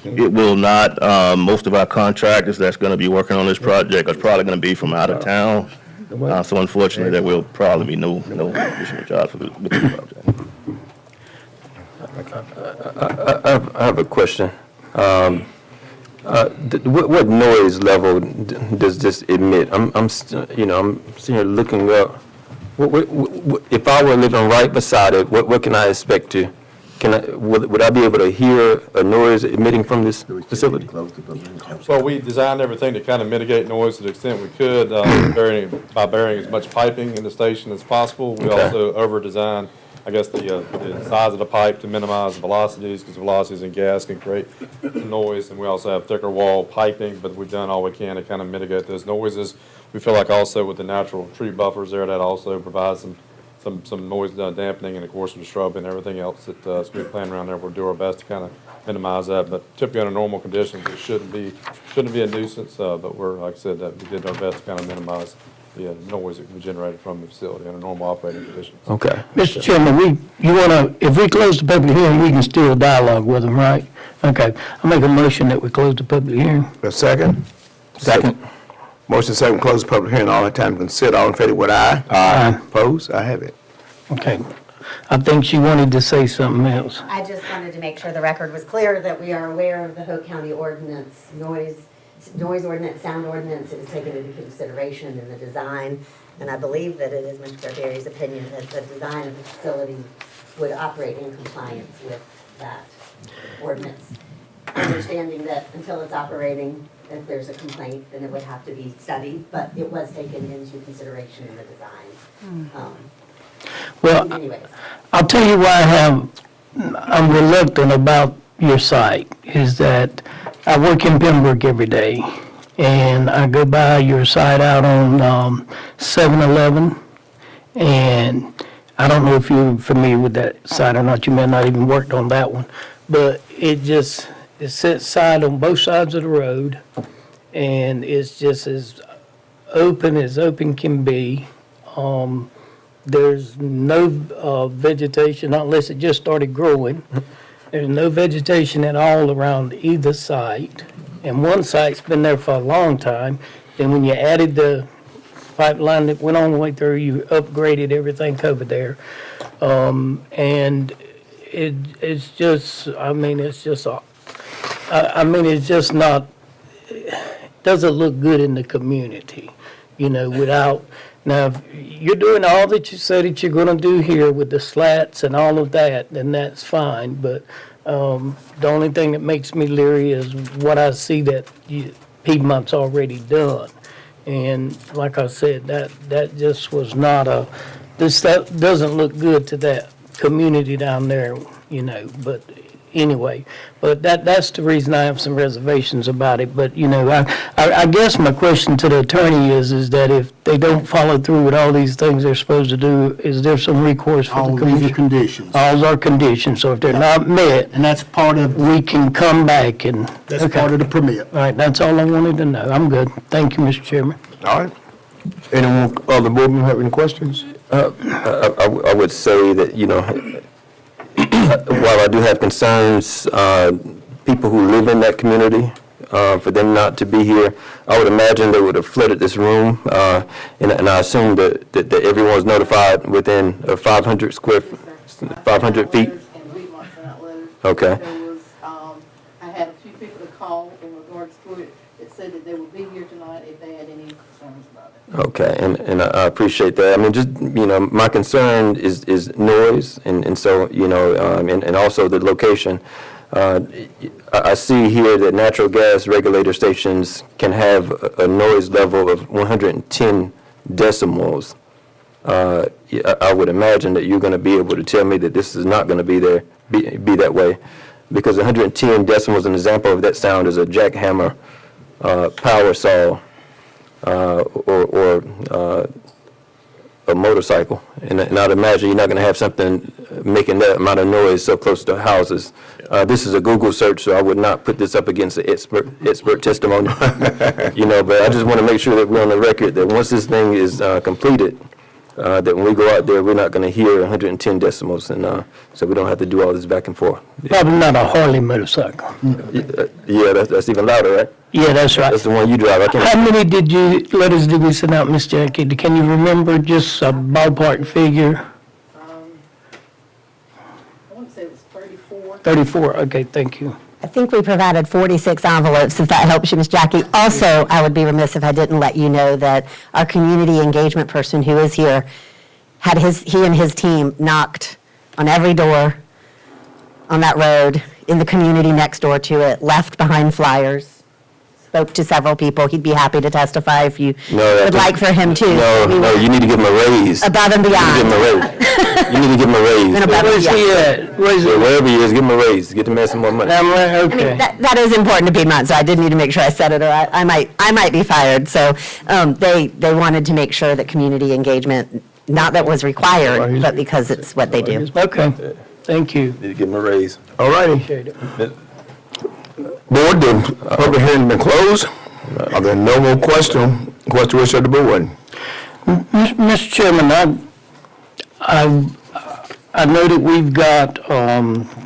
it will not, most of our contractors that's going to be working on this project are probably going to be from out of town. So unfortunately, there will probably be no additional jobs with this project. I have a question. What noise level does this emit? I'm sitting here looking up. If I were living right beside it, what can I expect to? Would I be able to hear a noise emitting from this facility? Well, we designed everything to kind of mitigate noise to the extent we could, by burying as much piping in the station as possible. We Okay. also over-designed, I guess, the size of the pipe to minimize velocities, because velocities in gas can create noise. And we also have thicker wall piping, but we've done all we can to kind of mitigate those noises. We feel like also with the natural tree buffers there, that also provides some noise dampening, and of course with the shrub and everything else that we plan around there, we'll do our best to kind of minimize that. But typically under normal conditions, it shouldn't be a nuisance, but we're, like I said, we did our best to kind of minimize the noise that can be generated from the facility under normal operating conditions. Okay. Mr. Chairman, if we close the public hearing, we can still dialogue with them, right? Okay, I'll make a motion that we close the public hearing. A second? Second. Motion second, close the public hearing, all the time considered, all in favor with aye? Aye. Opposed? I have it. Okay. I think she wanted to say something else. I just wanted to make sure the record was clear that we are aware of the Hoke County ordinance, noise ordinance, sound ordinance. It was taken into consideration in the design, and I believe that it is Mr. Barry's opinion that the design of the facility would operate in compliance with that ordinance. Understanding that until it's operating, if there's a complaint, then it would have to be studied, but it was taken into consideration in the design. Well, Anyways. I'll tell you why I'm reluctant about your site, is that I work in Pembroke every day, and I go by your site out on 711, and I don't know if you're familiar with that site or not. You may not even worked on that one, but it sits side on both sides of the road, and it's just as open can be. There's no vegetation unless it just started growing. There's no vegetation at all around either site. And one site's been there for a long time. Then when you added the pipeline that went all the way through, you upgraded everything covered there. And it's just not, doesn't look good in the community, without. Now, if you're doing all that you said that you're going to do here with the slats and all of that, then that's fine. But the only thing that makes me leery is what I see that Piedmont's already done. And like I said, that just was not that doesn't look good to that community down there, But anyway, but that's the reason I have some reservations about it. But, I guess my question to the attorney is that if they don't follow through with all these things they're supposed to do, is there some recourse for the All commission? these are conditions. All are conditions, so if they're not met, And that's part of, we can come back and. that's Okay. part of the permit. All right, that's all I wanted to know. I'm good. Thank you, Mr. Chairman. All right. Anyone, other board member have any questions? I would say that, while I do have concerns, people who live in that community, for them not to be here, I would imagine they would have flooded this room, and I assume that everyone's notified within 500 feet. And we weren't sent out letters. Okay. There was, I had a few people to call in regards to it that said that they would be here tonight if they had any concerns about it. Okay, and I appreciate that. I mean, just, my concern is noise, and so, and also the location. I see here that natural gas regulator stations can have a noise level of 110 decibels. I would imagine that you're going to be able to tell me that this is not going to be that way, because 110 decibels, an example of that sound is a jackhammer power saw or a motorcycle. And I'd imagine you're not going to have something making that amount of noise so close to houses. This is a Google search, so I would not put this up against the expert testimony. But I just want to make sure that we're on the record that once this thing is completed, that when we go out there, we're not going to hear 110 decibels, and so we don't have to do all this back and forth. Probably not a Harley motorcycle. Yeah, that's even louder, right? Yeah, that's right. That's the one you drive. I can't. How many letters did we send out, Miss Jackie? Can you remember just a ballpark figure? I want to say it was 34. 34, okay, thank you. I think we provided 46 envelopes, if that helps you, Ms. Jackie. Also, I would be remiss if I didn't let you know that our community engagement person who is here had he and his team knocked on every door on that road in the community next door to it, left behind flyers, spoke to several people. He'd be happy to testify if you would like for him to. No, you need to give him a raise. Above and beyond. You need to give him a raise. And above and Where's he beyond. at? Where's he? Wherever he is, give him a raise. Get the man some more money. Okay. That is important to Piedmont, so I did need to make sure I said it, or I might be fired. So they wanted to make sure that community engagement, not that was required, but because it's what they do. Okay, thank you. Need to give him a raise. All righty. Appreciate it. Board, the public hearing been closed. Are there no more questions? What's the wish of the board? Mr. Chairman, I know that we've got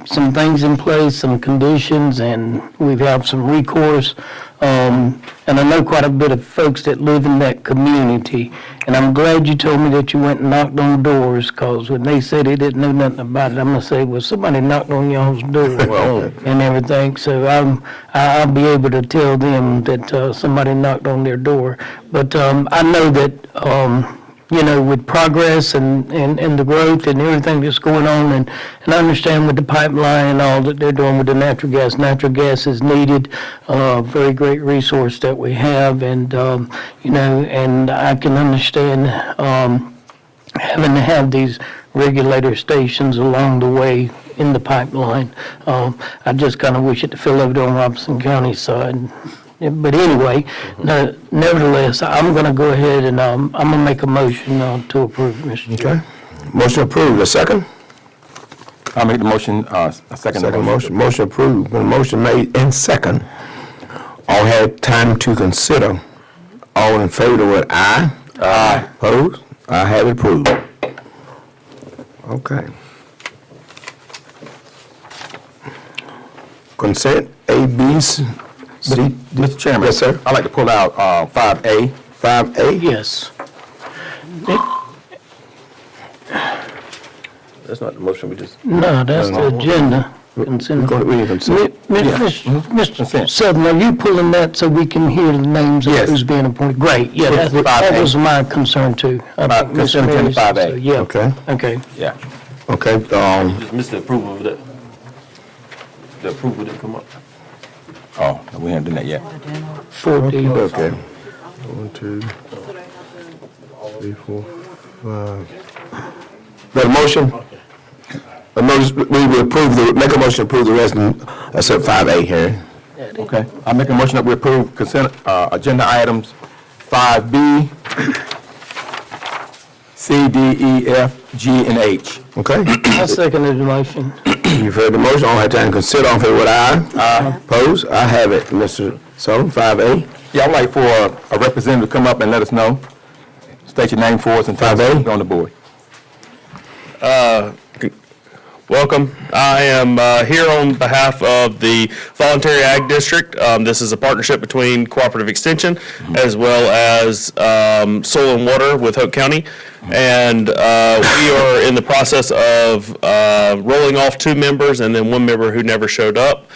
some things in place, some conditions, and we have some recourse. And I know quite a bit of folks that live in that community. And I'm glad you told me that you went and knocked on doors, because when they said they didn't know nothing about it, I'm going to say, well, somebody knocked on y'all's door and everything. So I'll be able to tell them that somebody knocked on their door. But I know that, with progress and the growth and everything that's going on, and I understand with the pipeline and all that they're doing with the natural gas. Natural gas is needed, very great resource that we have, and, and I can understand having to have these regulator stations along the way in the pipeline. I just kind of wish it to fill over on Robeson County side. But anyway, nevertheless, I'm going to go ahead and I'm going to make a motion to approve, Mr. Chair. Okay. Motion approved. A second? I'll make the motion, a second. Second motion. Motion approved. When motion made and second, all had time to consider. All in favor of the word aye? Aye. Opposed? I have it approved. Okay. Consent A, B, C. Mr. Chairman. Yes, sir. I'd like to pull out 5A. 5A? Yes. That's not the motion we just. No, that's the agenda. Consent. We need consent. Mr. Sutton, are you pulling that so we can hear the names of Yes. who's being appointed? Great, yeah, that 5A. was my concern too. I think Ms. Consent agenda Mary said 5A. so, Yeah. Okay. Okay. Yeah. Okay, Just missed the approval of that. The approval didn't come up. Oh, we haven't done that yet. 4D. okay. 1, 2, 3, 4, 5. Got a motion? A motion, we will approve make a motion to approve the rest, except 5A here. Okay. I make a motion that we approve consent agenda items 5B, C, D, E, F, G, and H. Okay? I seconded the motion. You've heard the motion, all had time to consider, all in favor with aye? Aye. Opposed? I have it, Mr. Sullivan, 5A. Yeah, I'd like for a representative to come up and let us know. State your name for us and tell us 5A. who's on the board. Welcome. I am here on behalf of the Voluntary Ag District. This is a partnership between Cooperative Extension as well as Soil and Water with Hoke County. And we are in the process of rolling off 2 members and then 1 member who never showed up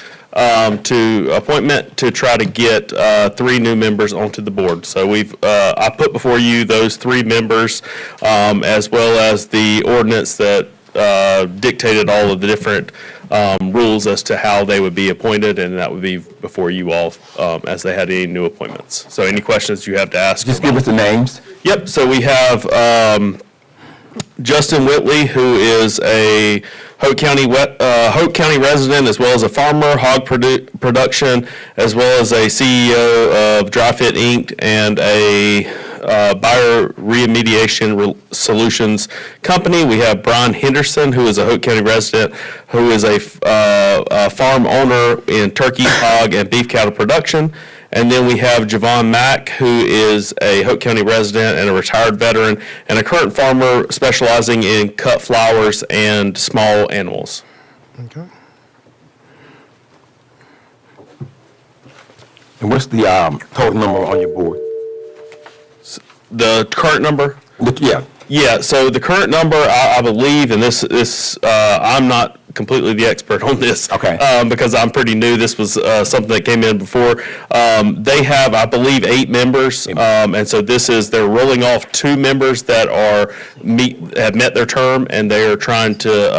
to appointment to try to get 3 new members onto the board. So I put before you those 3 members as well as the ordinance that dictated all of the different rules as to how they would be appointed, and that would be before you all as they had any new appointments. So any questions you have to ask? Just give us the names. Yep, so we have Justin Whitley, who is a Hoke County resident, as well as a farmer, hog production, as well as a CEO of Dry Fit Inc. and a bioremediation solutions company. We have Brian Henderson, who is a Hoke County resident, who is a farm owner in turkey, hog, and beef cattle production. And then we have Javon Mack, who is a Hoke County resident and a retired veteran, and a current farmer specializing in cut flowers and small animals. Okay. And what's the total number on your board? The current number? Yeah. Yeah, so the current number, I believe, and this I'm not completely the expert on this. Okay. Because I'm pretty new. This was something that came in before. They have, I believe, 8 members, and so they're rolling off 2 members that have met their term, and they are trying to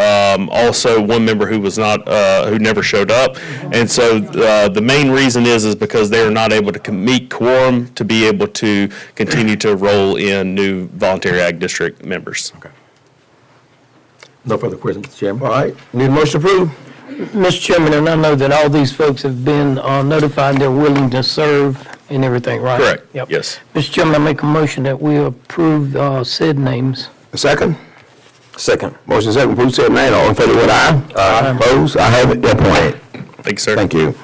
also one member who was not who never showed up, and so the main reason is because they are not able to meet quorum to be able to continue to roll in new voluntary ag district members. Okay. No further questions, Mr. Chairman. All right, need a motion approved? Mr. Chairman, and I know that all these folks have been notified they're willing to serve and everything, right? Correct. Yep. Yes. Mr. Chairman, I make a motion that we approve said names. A second? Second. Motion second, approve, said name. All in favor, vote aye. Aye. Opposed? I have it, appointed. Thank you, sir. Thank you.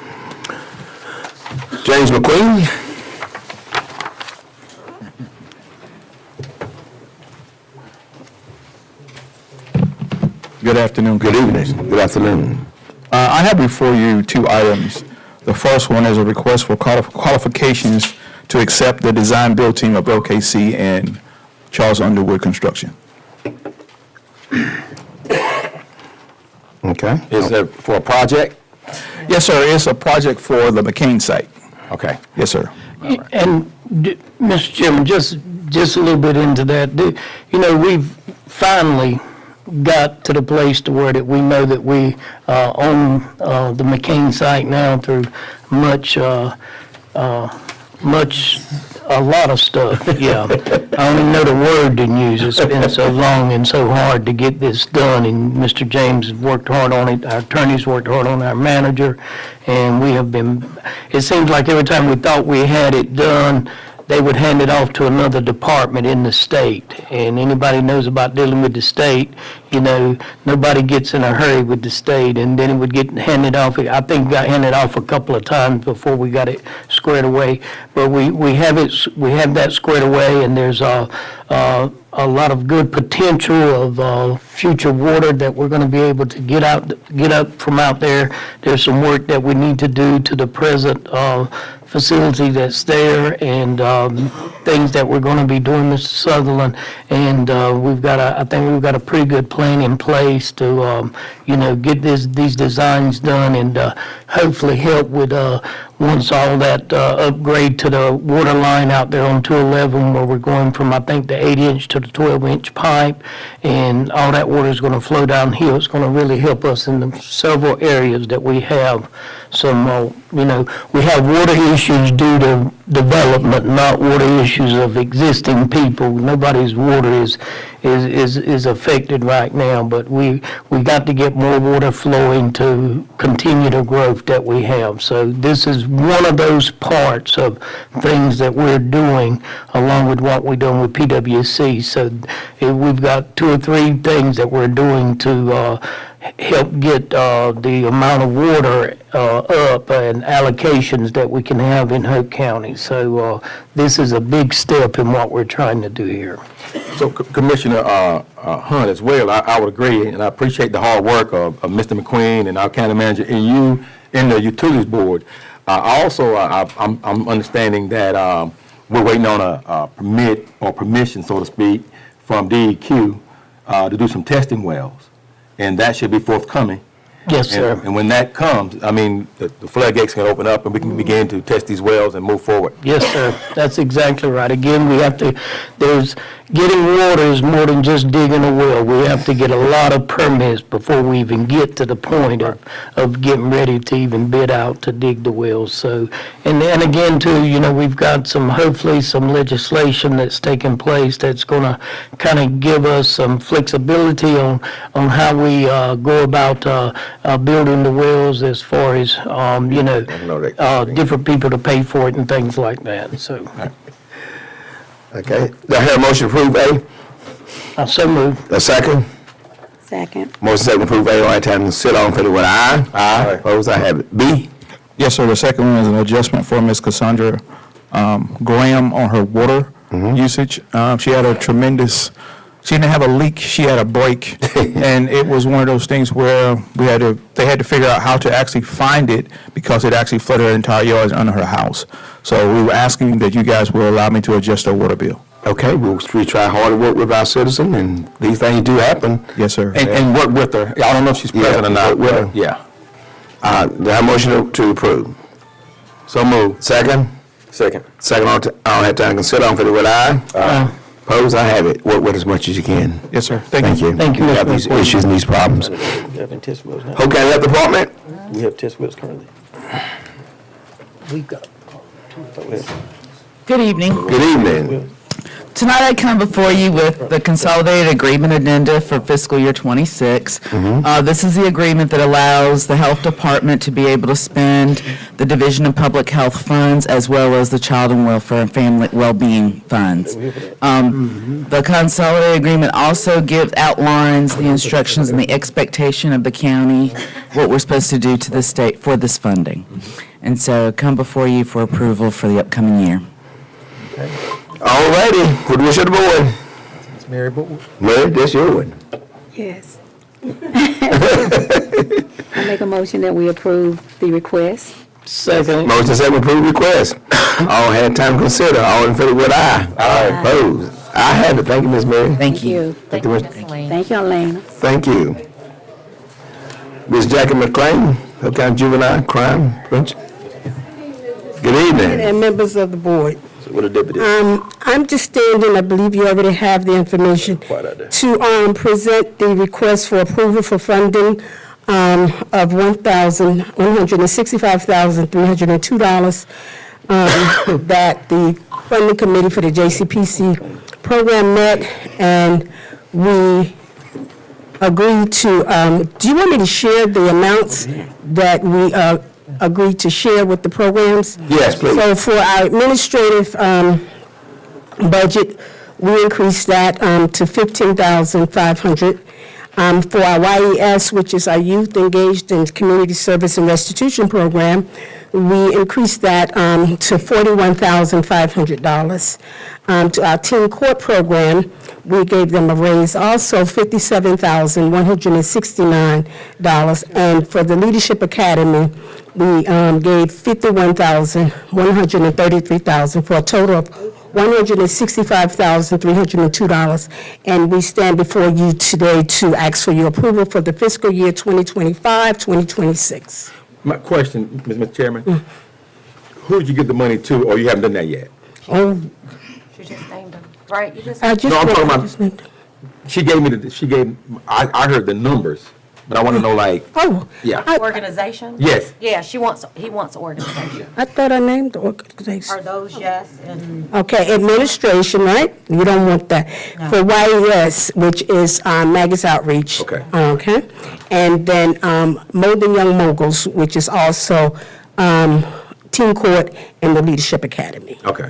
James McQueen? Good afternoon. Good evening. Good afternoon. I have before you 2 items. The first one is a request for qualifications to accept the design build team of LKC and Charles Underwood Construction. Okay. Is that for a project? Yes, sir. It's a project for the McCain site. Okay. Yes, sir. And, Mr. Chairman, just a little bit into that. We've finally got to the place to where that we know that we own the McCain site now through a lot of stuff, yeah. I don't even know the word to use. It's been so long and so hard to get this done, and Mr. James has worked hard on it, our attorneys worked hard on it, our manager, and we have been, it seems like every time we thought we had it done, they would hand it off to another department in the state. And anybody knows about dealing with the state, nobody gets in a hurry with the state, and then it would get handed off. I think it got handed off a couple of times before we got it squared away. But we have that squared away, and there's a lot of good potential of future water that we're going to be able to get up from out there. There's some work that we need to do to the present facility that's there, and things that we're going to be doing, Mr. Sutherland. And I think we've got a pretty good plan in place to, get these designs done, and hopefully help with once all that upgrade to the water line out there on 211, where we're going from, I think, the 8-inch to the 12-inch pipe, and all that water is going to flow downhill. It's going to really help us in the several areas that we have some, we have water issues due to development, not water issues of existing people. Nobody's water is affected right now, but we got to get more water flowing to continue the growth that we have. So this is one of those parts of things that we're doing along with what we're doing with PWC. So we've got 2 or 3 things that we're doing to help get the amount of water up and allocations that we can have in Hoke County. So this is a big step in what we're trying to do here. So Commissioner Hunt as well, I would agree, and I appreciate the hard work of Mr. McQueen and our county manager and you and the utilities board. I'm understanding that we're waiting on a permit or permission, so to speak, from DEQ to do some testing wells, and that should be forthcoming. Yes, sir. And when that comes, I mean, the floodgates can open up and we can begin to test these wells and move forward. Yes, sir. That's exactly right. Again, we have to, getting water is more than just digging a well. We have to get a lot of permits before we even get to the point of getting ready to even bid out to dig the wells. So, and again, too, we've got hopefully some legislation that's taking place that's going to kind of give us some flexibility on how we go about building the wells as far as, different people to pay for it and things like that, so. Okay, do I hear a motion to approve A? I so move. A second? Second. Motion second to approve A, all right, time to sit on for the what, aye? Aye. Opposed, I have it. B? Yes, sir. The second one is an adjustment for Ms. Cassandra Graham on her water usage. She had a tremendous, she didn't have a leak, she had a break. And it was one of those things where they had to figure out how to actually find it because it actually flooded her entire yard under her house. So we were asking that you guys will allow me to adjust her water bill. Okay, we try hard to work with our citizen, and these things do happen. Yes, sir. And work with her. I don't know if she's present or not. work with her. Yeah. Do I have a motion to approve? So move. Second? Second. Second, I don't have time to consider on for the what, aye? Aye. Opposed, I have it. Work with as much as you can. Yes, sir. Thank you. Thank you, We Mr. have these President. issues and these problems. We have any test wells now? Hoke County Health Department? We have test wells currently. We've got Good evening. Good evening. Tonight I come before you with the Consolidated Agreement Addenda for fiscal year '26. This is the agreement that allows the Health Department to be able to spend the Division of Public Health funds as well as the Child and Welfare and Family Wellbeing funds. The Consolidated Agreement also outlines the instructions and the expectation of the county, what we're supposed to do to the state for this funding. And so come before you for approval for the upcoming year. All righty, what do you wish of the board? It's Mary Board. Mary, that's your one. Yes. I make a motion that we approve the request. second. Motion second to approve request. All had time to consider. All in favor with aye. Aye. Opposed? I have it. Thank you, Ms. Mary. Thank you. Thank you, Ms. Thank you, Elena. Thank you. Ms. Jackie McLean, Hoke County Juvenile Crime Prevention. Good evening. And members of the board. What a deputy. I'm just standing, I believe you already have the information, to present the request for approval for funding of $165,302 that the funding committee for the JCPC program met, and we agreed to, do you want me to share the amounts that we agreed to share with the programs? Yes, please. So for our administrative budget, we increased that to $15,500. For our YES, which is our Youth Engaged in Community Service and Restitution Program, we increased that to $41,500. To our Teen Court Program, we gave them a raise also $57,169. And for the Leadership Academy, we gave $51,133 for a total of $165,302. And we stand before you today to ask for your approval for the fiscal year 2025-2026. My question, Mr. Chairman, who did you give the money to, or you haven't done that yet? Oh, You just named them, right? You just. I just. No, I'm talking about- just named- She gave me I heard the numbers, but I want to know like, Oh, yeah. Organization? Yes. Yeah, he wants organization. I thought I named the organization. Are those yes and? Okay, administration, right? You don't want that. For YES, which is Maggie's Outreach. Okay. Okay. And then Molding Young Moguls, which is also Teen Court and the Leadership Academy. Okay.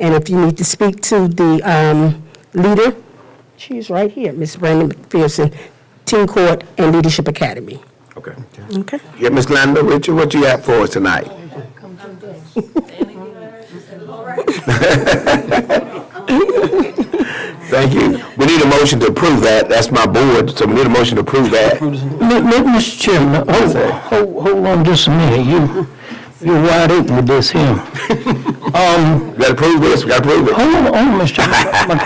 And if you need to speak to the leader, she's right here, Ms. Brandon McPherson, Teen Court and Leadership Academy. Okay. Okay? Yeah, Ms. Glenda, what you got for us tonight? Thank you. We need a motion to approve that. That's my board, so we need a motion to approve that. Mr. Chairman, hold on just a minute. You're wide open with this here. We gotta approve this, we gotta approve it. Hold on, Mr.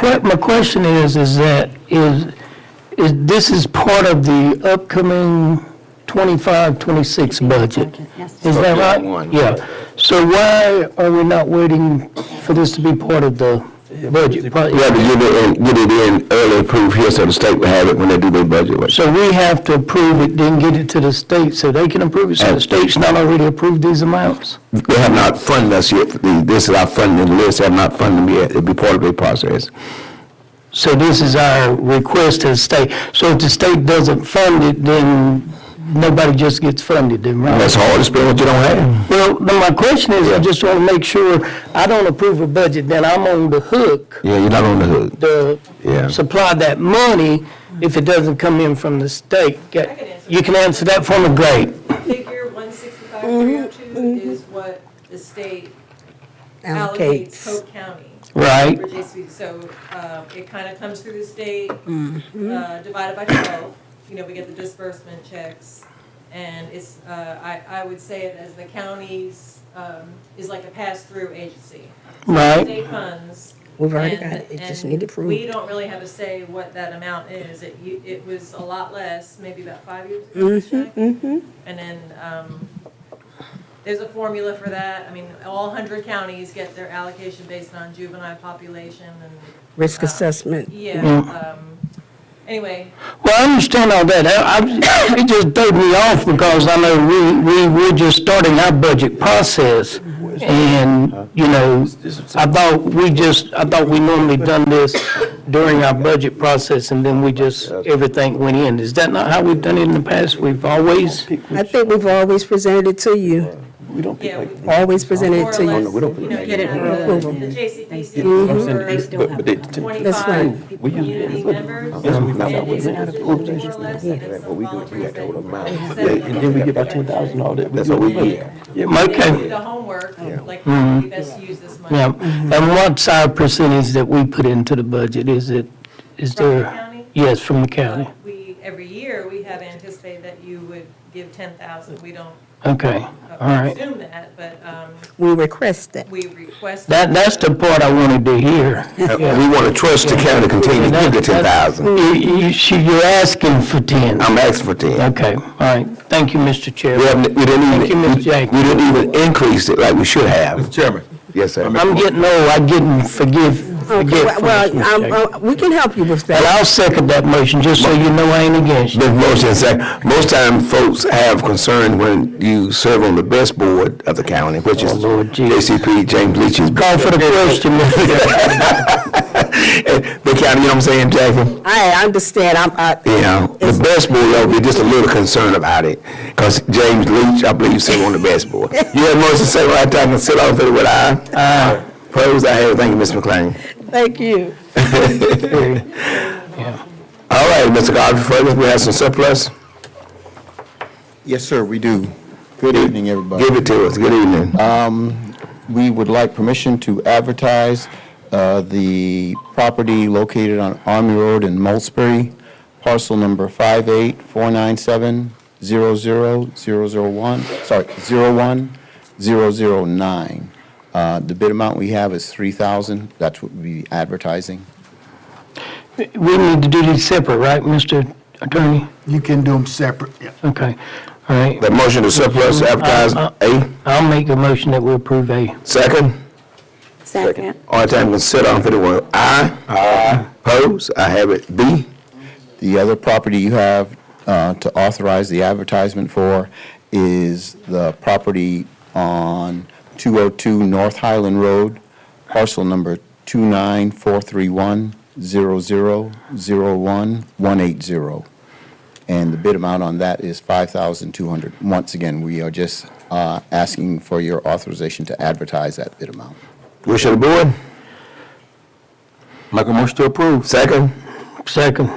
Chairman. My question is this is part of the upcoming 25-26 budget. Is that right? Yeah. So why are we not waiting for this to be part of the budget? We have to get it in early, approved here, so the state will have it when they do their budget. So we have to approve it, then get it to the state so they can approve it? So the state's not already approved these amounts? They have not funded us yet. This is our funding list. They have not funded them yet. It'll be part of the process. So this is our request to the state. So if the state doesn't fund it, then nobody just gets funded, then, right? That's hard to spend what you don't have. Well, no, my question is, I just want to make sure I don't approve a budget, then I'm on the hook Yeah, you're not on the hook. to Yeah. supply that money if it doesn't come in from the state. You can answer that for me, great. Figure 165,302 is what the state allocates Hoke County. Right. For JCP. So it kind of comes through the state, divided by 12. You know, we get the disbursement checks, and it's, I would say it as the county's, is like a pass-through agency. So Right. State funds. We've already and- got it. It just and need approved. We don't really have to say what that amount is. It was a lot less, maybe about 5 years ago, this check. And then, there's a formula for that. I mean, all 100 counties get their allocation based on juvenile population and. Risk assessment. Yeah, anyway, Well, I understand all that. It just threw me off because I know we're just starting our budget process. And, you know, I thought we normally done this during our budget process and then everything went in. Is that not how we've done it in the past? We've always? I think we've always presented it to you. yeah, Always presented more it or to less, you. you know, Get it you for have approval. the JCPC That's for right. 25 community members. And it's more or less, and it's some volunteers that And then we get about 10,000 all that. That's what we get. Okay. do the homework, like how we best use this money. Yeah. And what's our percentage that we put into the budget? Is From the there? county? Yes, from the county. Every year, we have anticipated that you would give 10,000. We don't Okay, all right. assume that, but We request that. we request. That's the part I wanted to hear. We want to trust the county to continue to give the 10,000. You're asking for 10. I'm asking for 10. Okay, all right. Thank you, Mr. Chair. We didn't Thank you, Ms. even, Jackson. we didn't even increase it like we should have. Mr. Chairman. Yes, sir. I'm getting old, I getting forgetful, Well, Ms. Jackson. we can help you with And that. I'll second that motion, just so you know I ain't against you. Been motion second. Most time folks have concern when you serve on the best board of the county, which is Lord Jesus. JCP, James Leach's. Call for the question, Mr. Chairman. The county, you know what I'm saying, Jackie? I understand. You know, the best board, y'all be just a little concerned about it, because James Leach, I believe, serve on the best board. You have motion second, right time, and sit off it with aye. Aye. Opposed, I have, thank you, Mr. McLean. Thank you. All right, Mr. Godfrey, further, we have some surplus. Yes, sir, we do. Good evening, everybody. Give it to us, good evening. We would like permission to advertise the property located on Army Road in Mulsbury, parcel number 01009. The bid amount we have is $3,000. That's what we'll be advertising. We need to do these separate, right, Mr. Attorney? You can do them separate, yeah. Okay, all right. The motion to surplus advertise A. I'll make a motion that we approve A. Second. Second. All time consider on 51. Aye. Aye. Opposed? I have it. B. The other property you have to authorize the advertisement for is the property on 202 North Highland Road, parcel number 29431000180. And the bid amount on that is $5,200. Once again, we are just asking for your authorization to advertise that bid amount. Wish of the board? Make a motion to approve. Second. Second.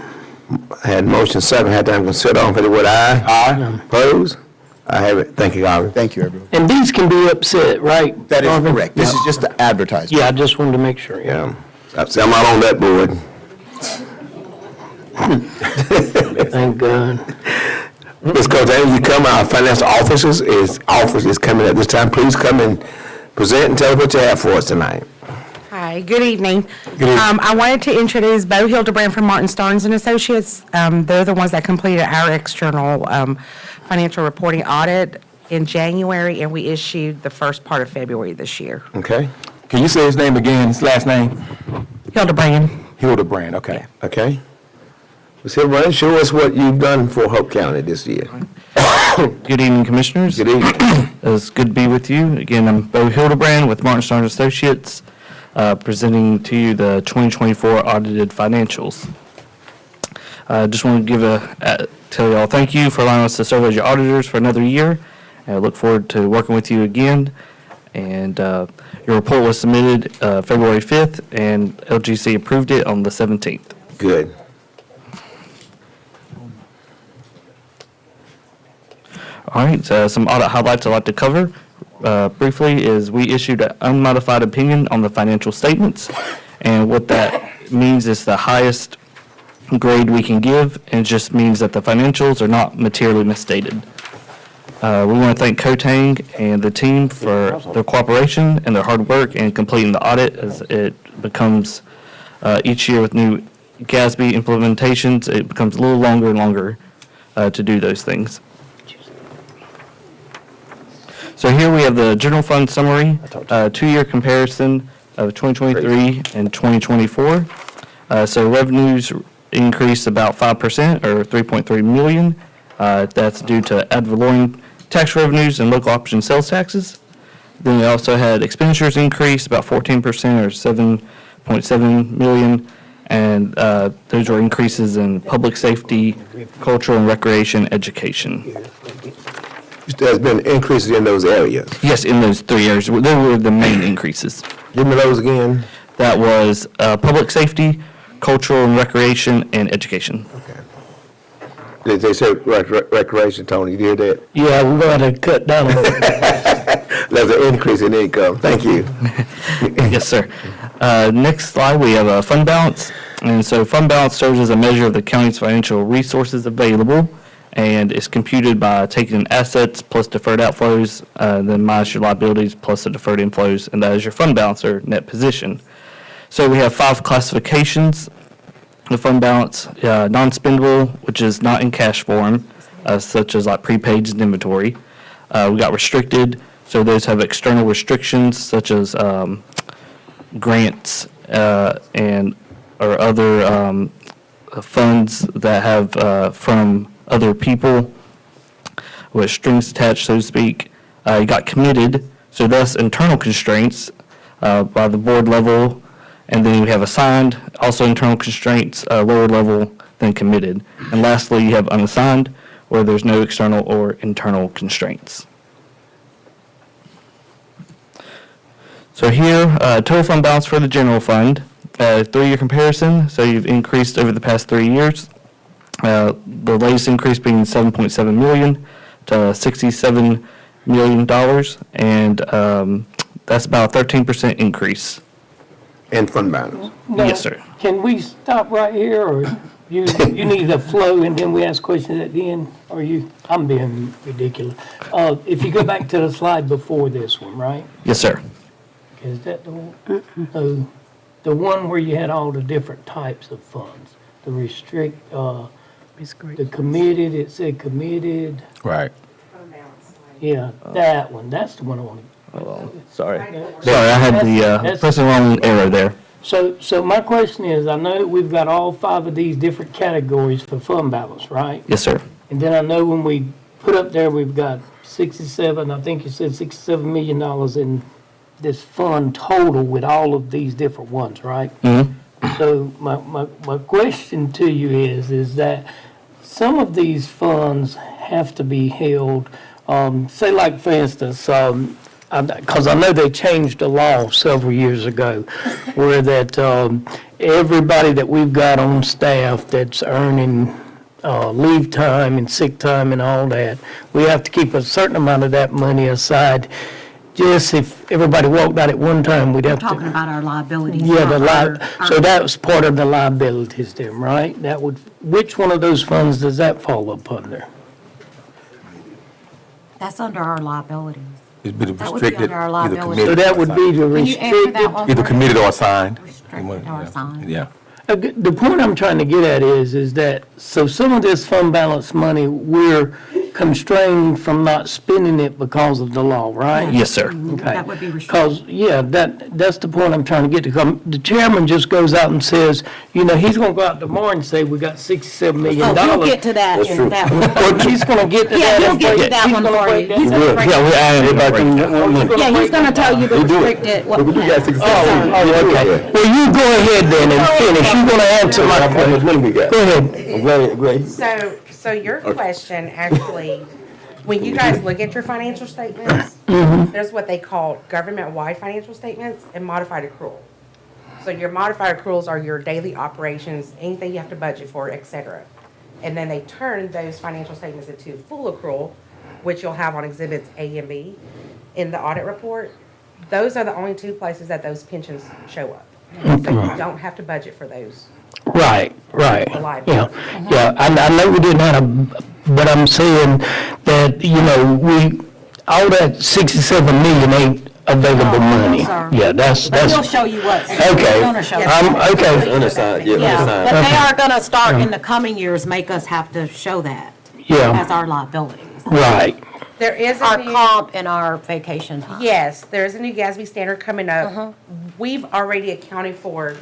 Had motion second, had time consider on 51. Aye. Aye. Opposed? I have it. Thank you, Garvey. Thank you, everyone. And these can be upset, right? That is Marvin? correct. This is just the advertisement. Yeah, I just wanted to make sure, yeah. See, I'm not on that board. Thank God. Ms. Corzine, you come, our financial office is coming at this time. Please come and present and tell us what you have for us tonight. Hi, Hi, good evening. I wanted to introduce Bo Hildebrand from Martin Starnes and Associates. They're the ones that completed our external financial reporting audit in January, and we issued the first part of February this year. Okay, Can you say his name again, his last name? Hildebrand. Hildebrand, okay. okay. Ms. Hildebrand, show us what you've done for Hope County this year. Good evening, Commissioners. Good evening. It's good to be with you. Again, I'm Bo Hildebrand with Martin Starnes Associates, presenting to you the 2024 audited financials. Just want to tell you all thank you for allowing us to serve as your auditors for another year. I look forward to working with you again. And your report was submitted February 5th, and LGC approved it on the 17th. Good. All right, some audit highlights I'd like to cover briefly is we issued an unmodified opinion on the financial statements, and what that means is the highest grade we can give, and it just means that the financials are not materially misstated. We want to thank Kotang and the team for their cooperation and their hard work in completing the audit as it becomes each year with new GASB implementations, it becomes a little longer and longer to do those things. So here we have the general fund summary, two-year comparison of 2023 and 2024. So revenues increased about 5% or 3.3 million. That's due to ad valorem tax revenues and local option sales taxes. Then we also had expenditures increase about 14% or 7.7 million. And those were increases in public safety, cultural and recreation, education. There's been increases in those areas. Yes, in those three areas. They were the main increases. Give me those again. That was public safety, cultural and recreation, and education. They said recreation, Tony, you hear that? Yeah, we're going to cut down on There's an increase in income. Thank you. Yes, sir. Next slide, we have a fund balance. And so fund balance serves as a measure of the county's financial resources available, and is computed by taking in assets plus deferred outflows, then minus your liabilities plus the deferred inflows, and that is your fund balance or net position. So we have 5 classifications. The fund balance, non-spendable, which is not in cash form, such as like prepaids and inventory. We got restricted, so those have external restrictions such as grants and or other funds that have from other people with strings attached, so to speak. You got committed, so that's internal constraints by the board level. And then we have assigned, also internal constraints, lower level than committed. And lastly, you have unassigned, where there's no external or internal constraints. So here, total fund balance for the general fund, 3-year comparison. So you've increased over the past 3 years. The latest increase being 7.7 million to $67 million, and that's about a 13% increase. And fund balance. Yes, sir. Can we stop right here, or you need a flow and then we ask questions at the end? Or I'm being ridiculous. If you go back to the slide before this one, right? Yes, sir. Is that the one? So the one where you had all the different types of funds, the the committed, it said committed. Right. Yeah, that one, that's the one I wanted. Sorry, I had the pressing wrong arrow there. So my question is, I know that we've got all 5 of these different categories for fund balance, right? Yes, sir. And then I know when we put up there, we've got 67, I think you said $67 million in this fund total with all of these different ones, right? Mm-hmm. So my question to you is that some of these funds have to be held, say like for instance, because I know they changed the law several years ago, where that everybody that we've got on staff that's earning leave time and sick time and all that, we have to keep a certain amount of that money aside. Just if everybody walked out at one time, we'd have to. Talking about our liabilities. Yeah, so that was part of the liabilities then, right? Which one of those funds does that fall up under? That's under our liabilities. It's been That would be restricted, under our either liability. So committed that or would be assigned. the Can you answer that one? Either for committed me? or assigned. Restricted or assigned. Yeah. The point I'm trying to get at is that, so some of this fund balance money, we're constrained from not spending it because of the law, right? Yes, sir. Okay. That would be restricted. Because, yeah, that's the point I'm trying to get to. The chairman just goes out and says, you know, he's gonna go out tomorrow and say, we got $67 million. Oh, we'll get to that. That's true. Well, he's gonna get to that. Yeah, he'll get to that He's one gonna for break you. that He's down. gonna break Yeah, we added everybody can get 1 minute. Yeah, he's gonna tell you the We do it. restricted, what We do got 6 Oh, okay. Well, you go ahead then and finish. You're gonna answer my question. What do we got? Go ahead. I'm glad. So your question, actually, when you guys look at your financial statements, there's what they call government-wide financial statements and modified accrual. So your modified accruals are your daily operations, anything you have to budget for, et cetera. And then they turn those financial statements into full accrual, which you'll have on exhibits A and B in the audit report. Those are the only two places that those pensions show up. So you don't have to budget for those. Right. Alive. Yeah, I know we didn't have but I'm saying that, you know, all that 67 million ain't available money. sir. Yeah, that's. But he'll show you what's. Okay, He's gonna show you. okay, Unassigned, yeah, Yeah, unassigned. but they are gonna start in the coming years, make us have to show that. Yeah. As our liabilities. right. There is Our a new, comp and our vacation time. yes, there is a new GASB standard coming up. We've already accounted for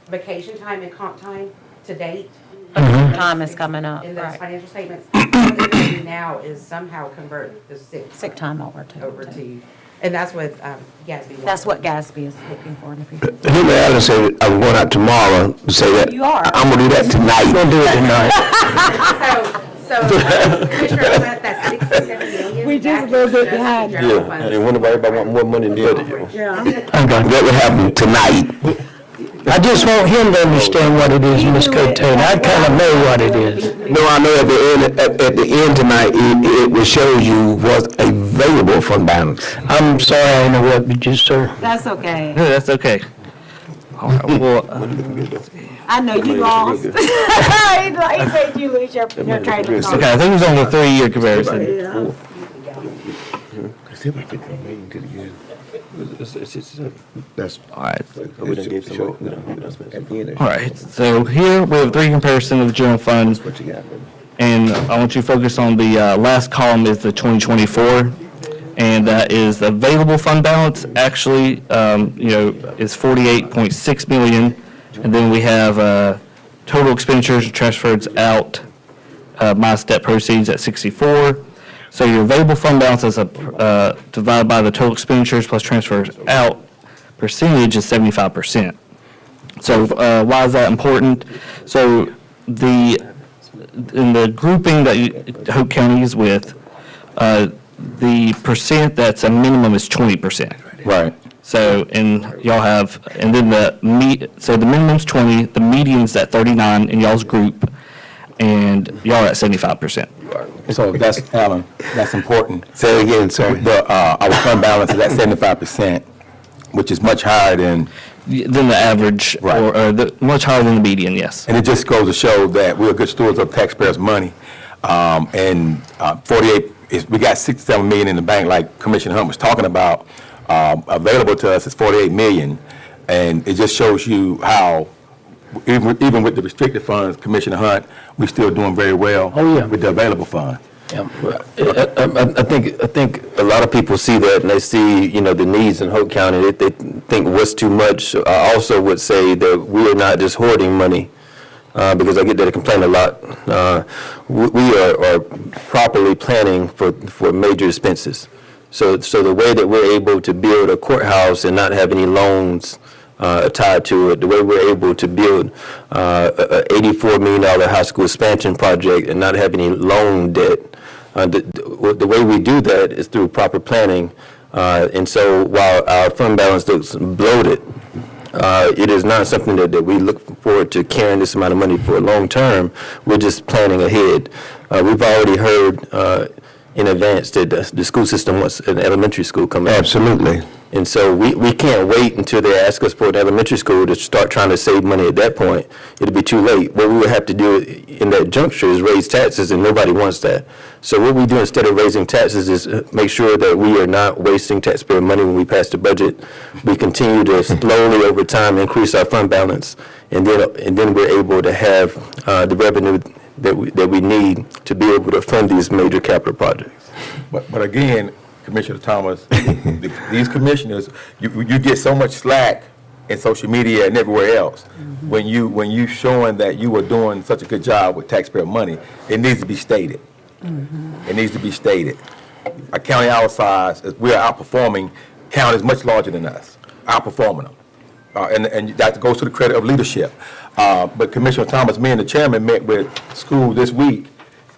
vacation time and comp time to date. Time is coming up, In those right. financial statements. What they're gonna do now is somehow convert the Sick time over to, and that's what GASB wants. That's what Gatsby is looking for in the future. Him and Alan said, I'm going out tomorrow to say that. You are. I'm gonna do that tonight. Gonna do it tonight. So, Commissioner, that 67 million. We just that a little bit is just behind. the general Yeah, fund. and wonder why everybody want more money than the other. Yeah. That would happen tonight. I just want him to understand what it is, Ms. Cotain. I kind of know what it is. No, I know at the end tonight, it will show you what's available fund balance. I'm sorry I interrupted you, sir. That's okay. No, that's okay. All right, well, I know you lost. He said you lose your trailer. okay, I think it was on the 3-year comparison. That's. All right. We done gave some more. We done spent some. All right, so here we have 3 comparison of the general fund, What you got, baby? and I want you to focus on the last column is the 2024, and that is the available fund balance, actually, is 48.6 million, and then we have total expenditures and transfers out, minus debt proceeds at 64. So your available fund balance is divided by the total expenditures plus transfers out percentage is 75%. So why is that important? So in the grouping that Hoke County is with, the percent that's a minimum is 20%. Right. So, and y'all have, and then so the minimum's 20, the median's at 39 in y'all's group, and y'all are at 75%. So that's, Alan, that's important. Say it again, sir. Our fund balance is at 75%, which is much higher than, Than the average, Right. or much higher than the median, yes. and it just goes to show that we're good stewards of taxpayers' money. And 48 we got 67 million in the bank, like Commissioner Hunt was talking about. Available to us is 48 million. And it just shows you how, even with the restricted funds, Commissioner Hunt, we're still doing very well with the available fund. I think a lot of people see that and they see, the needs in Hoke County. They think what's too much. I also would say that we are not just hoarding money, because I get that complaint a lot. We are properly planning for major expenses. So the way that we're able to build a courthouse and not have any loans tied to it, the way we're able to build a $84 million high school expansion project and not have any loan debt, the way we do that is through proper planning. And so while our fund balance looks bloated, it is not something that we look forward to carrying this amount of money for long term. We're just planning ahead. We've already heard in advance that the school system wants an elementary school coming. Absolutely. And so we can't wait until they ask us for an elementary school to start trying to save money at that point. It'll be too late. What we would have to do in that juncture is raise taxes, and nobody wants that. So what we do instead of raising taxes is make sure that we are not wasting taxpayer money when we pass the budget. We continue to slowly over time increase our fund balance, and then we're able to have the revenue that we need to be able to fund these major capital projects. But again, Commissioner Thomas, these commissioners, you get so much slack in social media and everywhere else. When you showing that you are doing such a good job with taxpayer money, it needs to be stated. It needs to be stated. A county our size, we are outperforming counties much larger than us, outperforming them. And that goes to the credit of leadership. But Commissioner Thomas, me and the chairman met with school this week,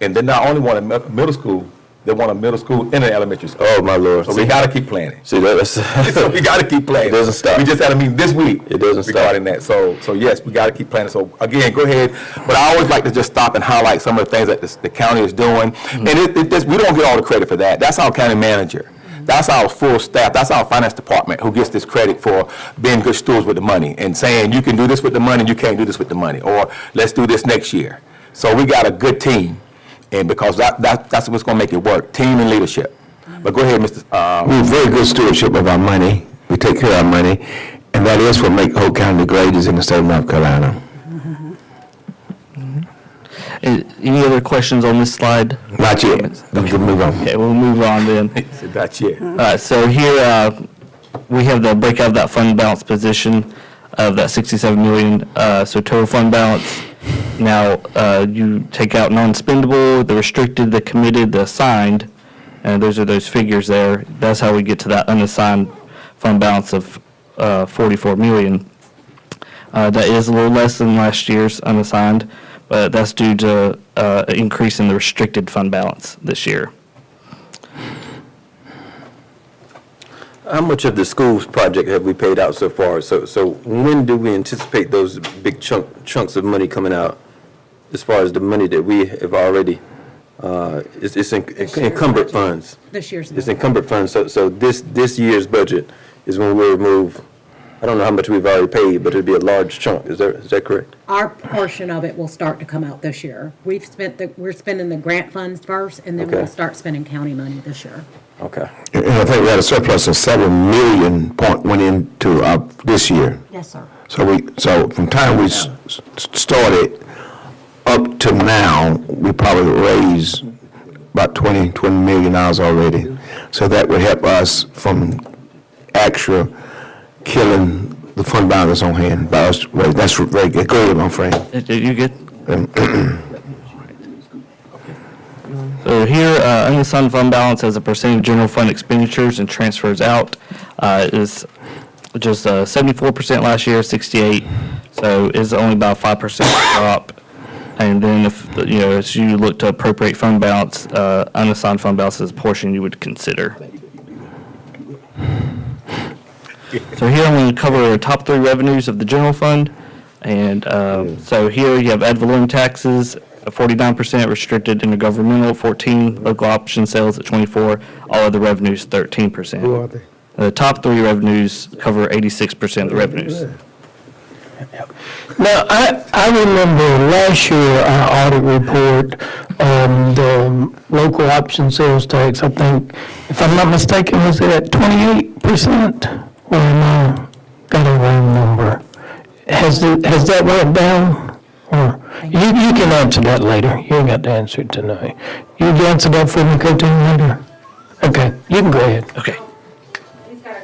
and they not only want a middle school, they want a middle school and an elementary school. Oh, my Lord. So we got to keep planning. See, that's So we got to keep planning. It doesn't stop. We just had a meeting this week. It doesn't stop. Regarding that. So yes, we got to keep planning. So again, go ahead. But I always like to just stop and highlight some of the things that the county is doing. And we don't get all the credit for that. That's our county manager. That's our full staff. That's our finance department who gets this credit for being good stewards with the money and saying you can do this with the money and you can't do this with the money, or let's do this next year. So we got a good team, and because that's what's going to make it work, team and leadership. But go ahead, Mr. We have very good stewardship of our money. We take care of our money, and that is what makes Hoke County the greatest in the state of North Carolina. Any other questions on this slide? Not yet. We can move on. Okay, we'll move on then. Not yet. All right, so here we have the breakout of that fund balance position of that 67 million. So total fund balance. Now you take out non-spendable, the restricted, the committed, the assigned, and those are those figures there. That's how we get to that unassigned fund balance of 44 million. That is a little less than last year's unassigned, but that's due to an increase in the restricted fund balance this year. How much of the schools project have we paid out so far? So when do we anticipate those big chunks of money coming out? As far as the money that we have already, it's encumbered funds. This year's. It's encumbered funds. So this year's budget is when we'll remove, I don't know how much we've already paid, but it'll be a large chunk. Is that correct? Our portion of it will start to come out this year. We're spending the grant funds first, and then we'll Okay. start spending county money this year. Okay. And I think we had a surplus of 7 million went into this year. Yes, sir. So from time we started up to now, we probably raised about $20 million already. So that would help us from actual killing the fund balance on hand. That's very good. Go ahead, my friend. You good? So here, unassigned fund balance as a percent of general fund expenditures and transfers out is just 74% last year, 68. So it's only about 5% drop. And then if, as you look to appropriate fund balance, unassigned fund balance is a portion you would consider. So here I'm going to cover the top 3 revenues of the general fund. And so here you have ad valorem taxes, 49%, restricted intergovernmental, 14%, local option sales at 24%, all other revenues 13%. Who are they? The top 3 revenues cover 86% of the revenues. Now, I remember last year, our audit report, the local option sales tax, I think, if I'm not mistaken, was it at 28%? Or am I got a wrong number? Has that went down? Or, you can answer that later. You ain't got to answer it tonight. You can answer that for me, Coach, later? Okay, you can go ahead. Okay. He's got a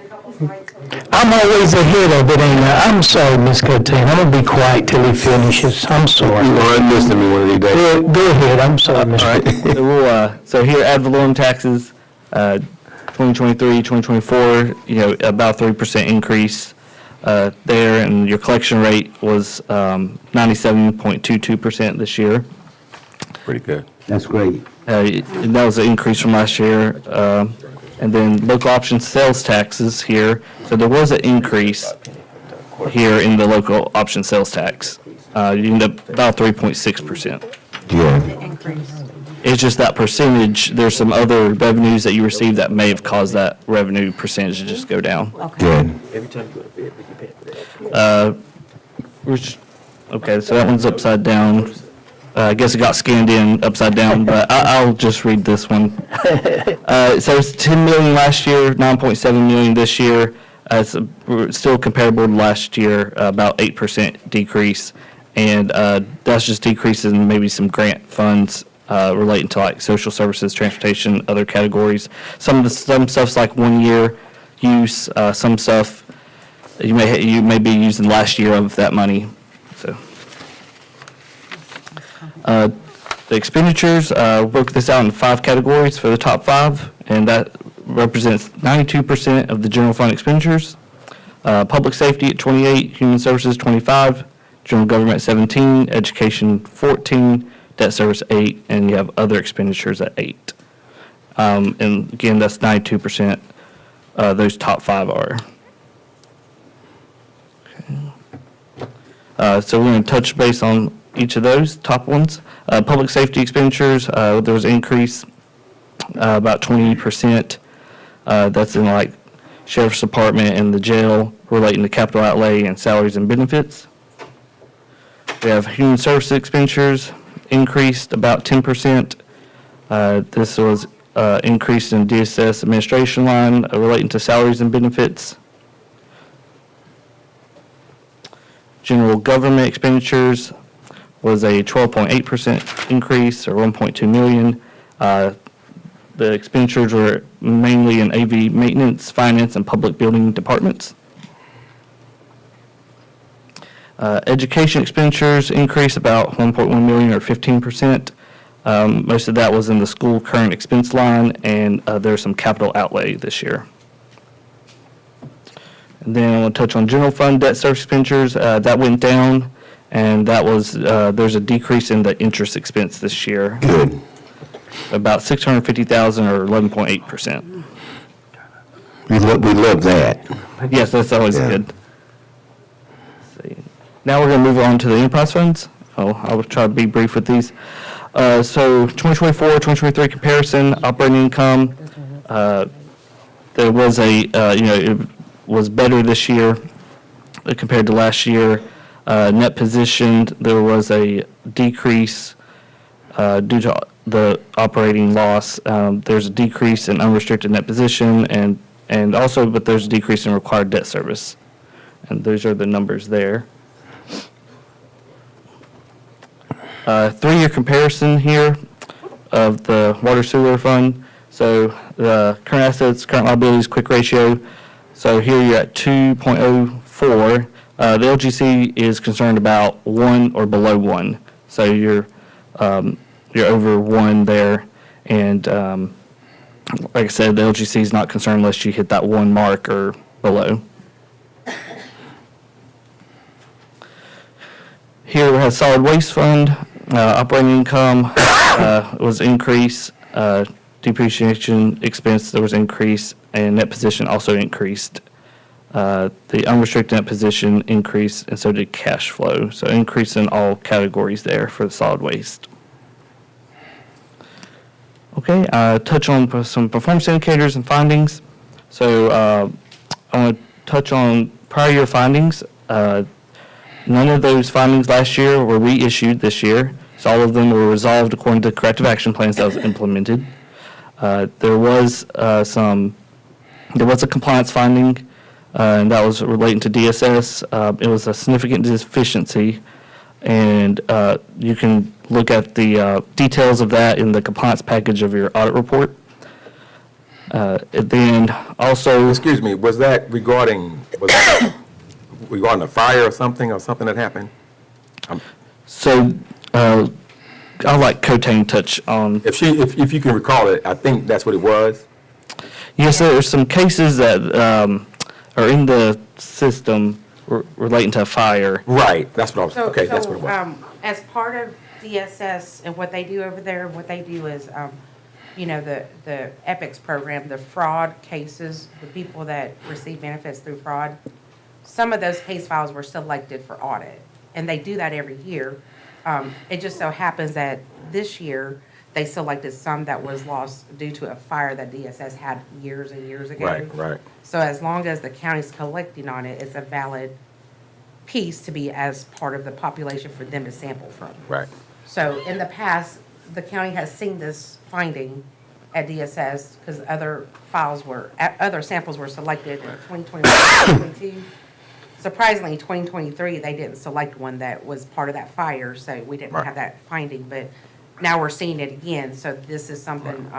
couple slides. I'm always ahead of it, ain't I? I'm sorry, Ms. Cotain. I'm gonna be quiet till he finishes. I'm sorry. You're going to listen to me one of these days. Go ahead, I'm sorry, Mr. So so here, ad valorem taxes, 2023, 2024, about 3% increase there, and your collection rate was 97.22% this year. Pretty good. That's great. And that was an increase from last year. And then local option sales taxes here, so there was an increase here in the local option sales tax. You end up about 3.6%. Yeah. The increase. It's just that percentage, there's some other revenues that you received that may have caused that revenue percentage to just go down. Good. Okay, so that one's upside down. I guess it got scanned in upside down, but I'll just read this one. So it's 10 million last year, 9.7 million this year. It's still comparable to last year, about 8% decrease. And that's just decreases in maybe some grant funds relating to like social services, transportation, other categories. Some stuff's like 1 year use. Some stuff you may be using last year of that money. So the expenditures broke this out in 5 categories for the top 5, and that represents 92% of the general fund expenditures. Public safety at 28, human services 25, general government 17, education 14, debt service 8, and you have other expenditures at 8. And again, that's 92%. Those top 5 are. Okay. So we're going to touch base on each of those top ones. Public safety expenditures, there was an increase about 20%. That's in like sheriff's department and the jail relating to capital outlay and salaries and benefits. We have human services expenditures increased about 10%. This was increased in DSS administration line relating to salaries and benefits. General government expenditures was a 12.8% increase, or 1.2 million. The expenditures were mainly in AV maintenance, finance, and public building departments. Education expenditures increased about 1.1 million, or 15%. Most of that was in the school current expense line, and there's some capital outlay this year. And then I want to touch on general fund debt service expenditures. That went down, and that was there's a decrease in the interest expense this year. Good. About 650,000, or 11.8%. We love that. Yes, that's always good. Let's see. Now we're going to move on to the enterprise funds. I will try to be brief with these. So 2024-2023 comparison, operating income, there was it was better this year compared to last year. Net position, there was a decrease due to the operating loss. There's a decrease in unrestricted net position, and also, but there's a decrease in required debt service. And those are the numbers there. 3-year comparison here of the water sewer fund. So the current assets, current liabilities, quick ratio. So here you're at 2.04. The LGC is concerned about 1 or below 1. So you're over 1 there. And like I said, the LGC is not concerned unless you hit that 1 mark or below. Here we have solid waste fund. Operating income was increased. Depreciation expense, there was increase, and net position also increased. The unrestricted net position increased, and so did cash flow. So increase in all categories there for the solid waste. Okay, touch on some performance indicators and findings. So I want to touch on prior year findings. None of those findings last year were reissued this year, so all of them were resolved according to corrective action plans that was implemented. There was a compliance finding, and that was relating to DSS. It was a significant deficiency, and you can look at the details of that in the compliance package of your audit report. Then also, Excuse me, was that regarding a fire or something that happened? so I'll let Cotain touch on. If you can recall it, I think that's what it was. Yes, there are some cases that are in the system relating to a fire. Right, that's what I was, So- okay, that's so, what it was. As part of DSS and what they do over there, what they do is, the EPICS program, the fraud cases, the people that receive benefits through fraud, some of those case files were selected for audit, and they do that every year. It just so happens that this year, they selected some that was lost due to a fire that DSS had years and years ago. Right. So as long as the county's collecting on it, it's a valid piece to be as part of the population for them to sample from. Right. So in the past, the county has seen this finding at DSS because other samples were selected in 2021, 2022. Surprisingly, 2023, they didn't select one that was part of that fire, so we didn't have that finding, but now we're seeing it again, so this is something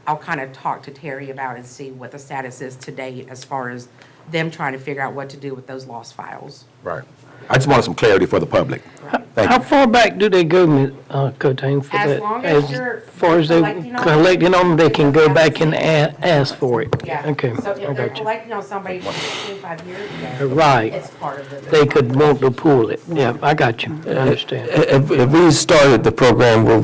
I'll kind of talk to Terry about and see what the status is to date as far as them trying to figure out what to do with those lost files. Right. I just wanted some clarity for the public. Thank How you. far back do they go, Ms. Cotain, for As that? long as you're far as they collecting on collecting them, they can go back and ask for it? Yeah. Okay, So I if they're got you. collecting on somebody from 25 years ago. Right. It's part of the. They could want to pull it. Yeah, I got you. I understand. If we started the program where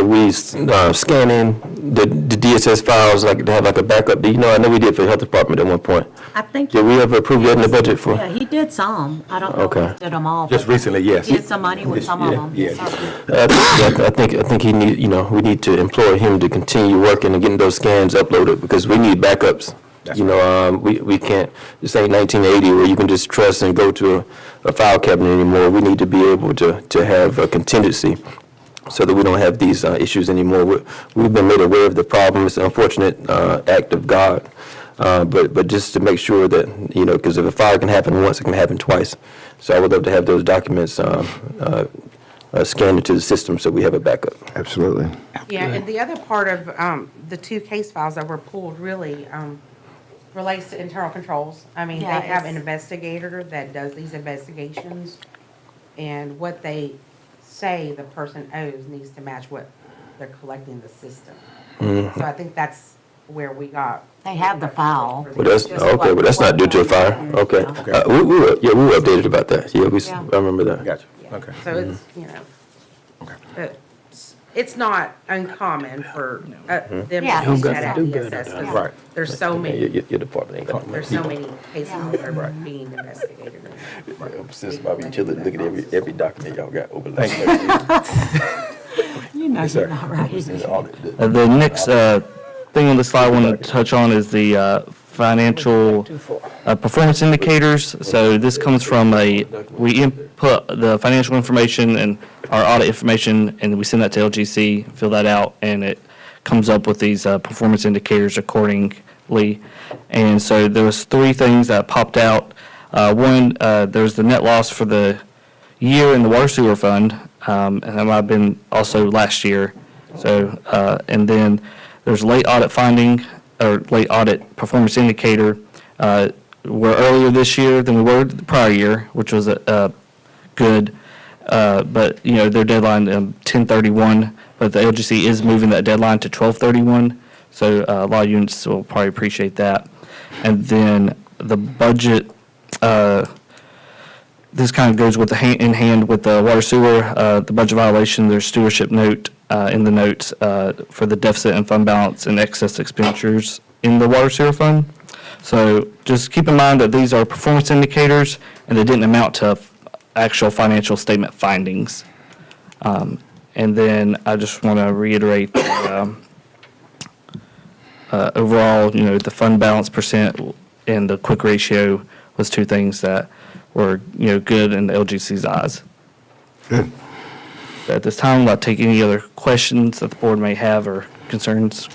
we scan in the DSS files, like to have like a backup, you know, I know we did for the health department at one point. I think. Did we ever approve that in the budget for? Yeah, he did some. I don't know if Okay. he did them all. Just but recently, yes. He did some money with some of them. Yeah. I think he need, you know, we need to employ him to continue working and getting those scans uploaded because we need backups. You know, we can't, this ain't 1980 where you can just trust and go to a file cabinet anymore. We need to be able to have a contingency so that we don't have these issues anymore. We've been made aware of the problem. It's an unfortunate act of God. But just to make sure that, you know, because if a fire can happen once, it can happen twice. So I would love to have those documents scanned into the system so we have a backup. Absolutely. Yeah, and the other part of the two case files that were pulled really relates to internal controls. I mean, they Yeah, have an it's- investigator that does these investigations, and what they say the person owes needs to match what they're collecting in the system. So I think that's where we got. They have the file. Well, that's, okay, but that's not due to a fire. Okay. We were updated about that. Yeah, I remember that. Gotcha. Okay. So it's, you know, it's not uncommon for them to Yeah. use that at DSS. 'Cause Right. There's so many, Your department ain't got there's so many cases that are being investigated. Since Bobby Chiller, look at every document y'all got over there. You know you're not right. The next thing on the slide I want to touch on is the financial performance indicators. So this comes from we input the financial information and our audit information, and we send that to LGC, fill that out, and it comes up with these performance indicators accordingly. And so there was three things that popped out. One, there's the net loss for the year in the water sewer fund, and that might have been also last year. So, and then there's late audit finding, or late audit performance indicator. We're earlier this year than we were the prior year, which was good. But, you know, their deadline 10/31, but the LGC is moving that deadline to 12/31. So a lot of units will probably appreciate that. And then the budget, this kind of goes with in hand with the water sewer, the budget violation, there's stewardship note in the notes for the deficit and fund balance and excess expenditures in the water sewer fund. So just keep in mind that these are performance indicators and they didn't amount to actual financial statement findings. And then I just want to reiterate the, overall, you know, the fund balance percent and the quick ratio was two things that were, you know, good in the LGC's eyes. Good. At this time, I'll take any other questions that the board may have or concerns.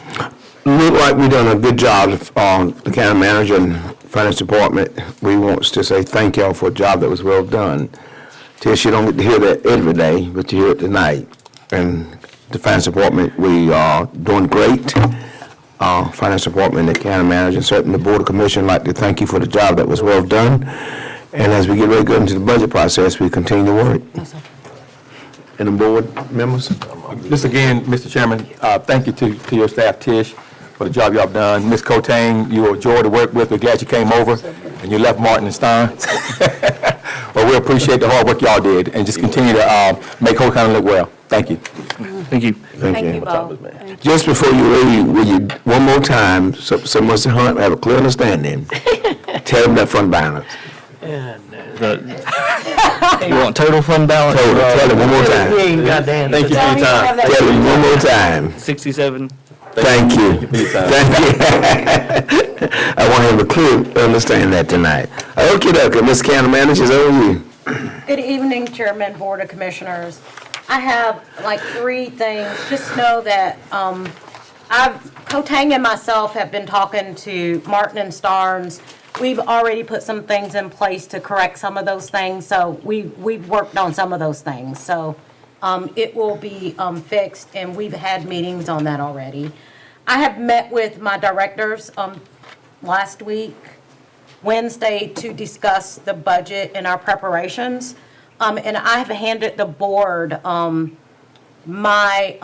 Look like we've done a good job, the county manager and finance department. We want to say thank y'all for a job that was well done. Tish, you don't get to hear that every day, but you hear it tonight. And the finance department, we are doing great. Finance department and the county manager, and certainly the board of commission, like to thank you for the job that was well done. And as we get ready to go into the budget process, we continue to work. And the board members? Just again, Mr. Chairman, thank you to your staff, Tish, for the job y'all done. Ms. Cotain, you were a joy to work with. We're glad you came over and you left Martin and Stein. But we appreciate the hard work y'all did and just continue to make Hoke County look well. Thank you. Thank you. Thank you. Bo. Just before you leave, will you, one more time, so Mr. Hunt have a clear understanding, tell them that fund balance. You want total fund balance? Total, tell it one more He time. ain't got that. Thank you for your time. Tell it one more time. 67. Thank you. Thank you. I want him to clearly understand that tonight. Okay, Ms. County Manager, it's over to you. Good evening, Chairman, Board of Commissioners. I have like 3 things. Just know that Kotang and myself have been talking to Martin and Starnes. We've already put some things in place to correct some of those things, so we've worked on some of those things. So it will be fixed, and we've had meetings on that already. I have met with my directors last week, Wednesday, to discuss the budget and our preparations. And I have handed the board my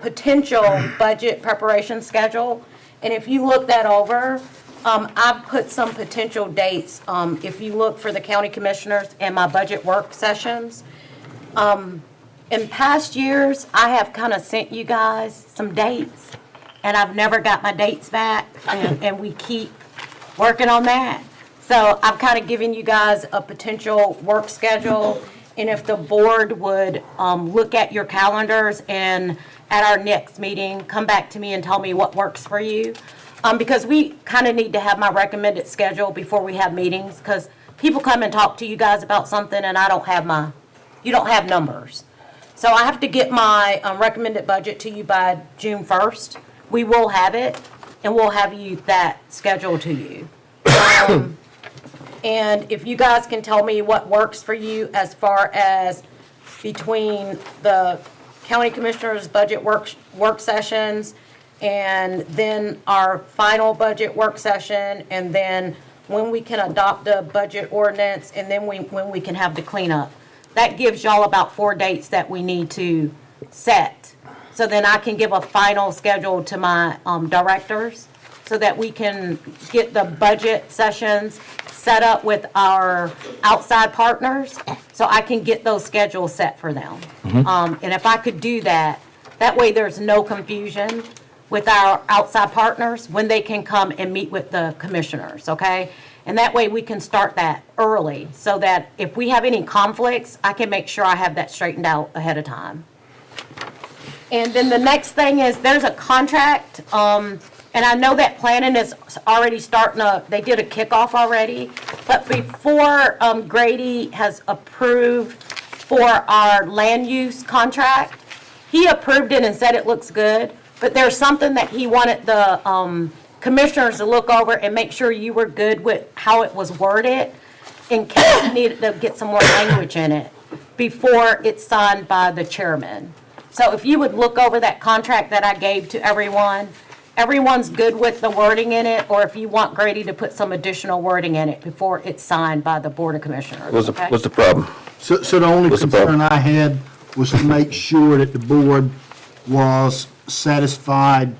potential budget preparation schedule. And if you look that over, I've put some potential dates. If you look for the county commissioners and my budget work sessions. In past years, I have kind of sent you guys some dates, and I've never got my dates back, and we keep working on that. So I've kind of given you guys a potential work schedule, and if the board would look at your calendars and at our next meeting, come back to me and tell me what works for you. Because we kind of need to have my recommended schedule before we have meetings, because people come and talk to you guys about something, and you don't have numbers. So I have to get my recommended budget to you by June 1st. We will have it, and we'll have you that schedule to you. And if you guys can tell me what works for you as far as between the county commissioners' budget work sessions, and then our final budget work session, and then when we can adopt the budget ordinance, and then when we can have the cleanup. That gives y'all about 4 dates that we need to set. So then I can give a final schedule to my directors, so that we can get the budget sessions set up with our outside partners, so I can get those schedules set for them. And if I could do that, that way there's no confusion with our outside partners when they can come and meet with the commissioners, okay? And that way we can start that early, so that if we have any conflicts, I can make sure I have that straightened out ahead of time. And then the next thing is, there's a contract, and I know that planning is already starting they did a kickoff already, but before Grady has approved for our land use contract, he approved it and said it looks good, but there's something that he wanted the commissioners to look over and make sure you were good with how it was worded, in case he needed to get some more language in it before it's signed by the chairman. So if you would look over that contract that I gave to everyone's good with the wording in it, or if you want Grady to put some additional wording in it before it's signed by the Board of Commissioners, okay? What's the problem? So the only concern I had was to make sure that the board was satisfied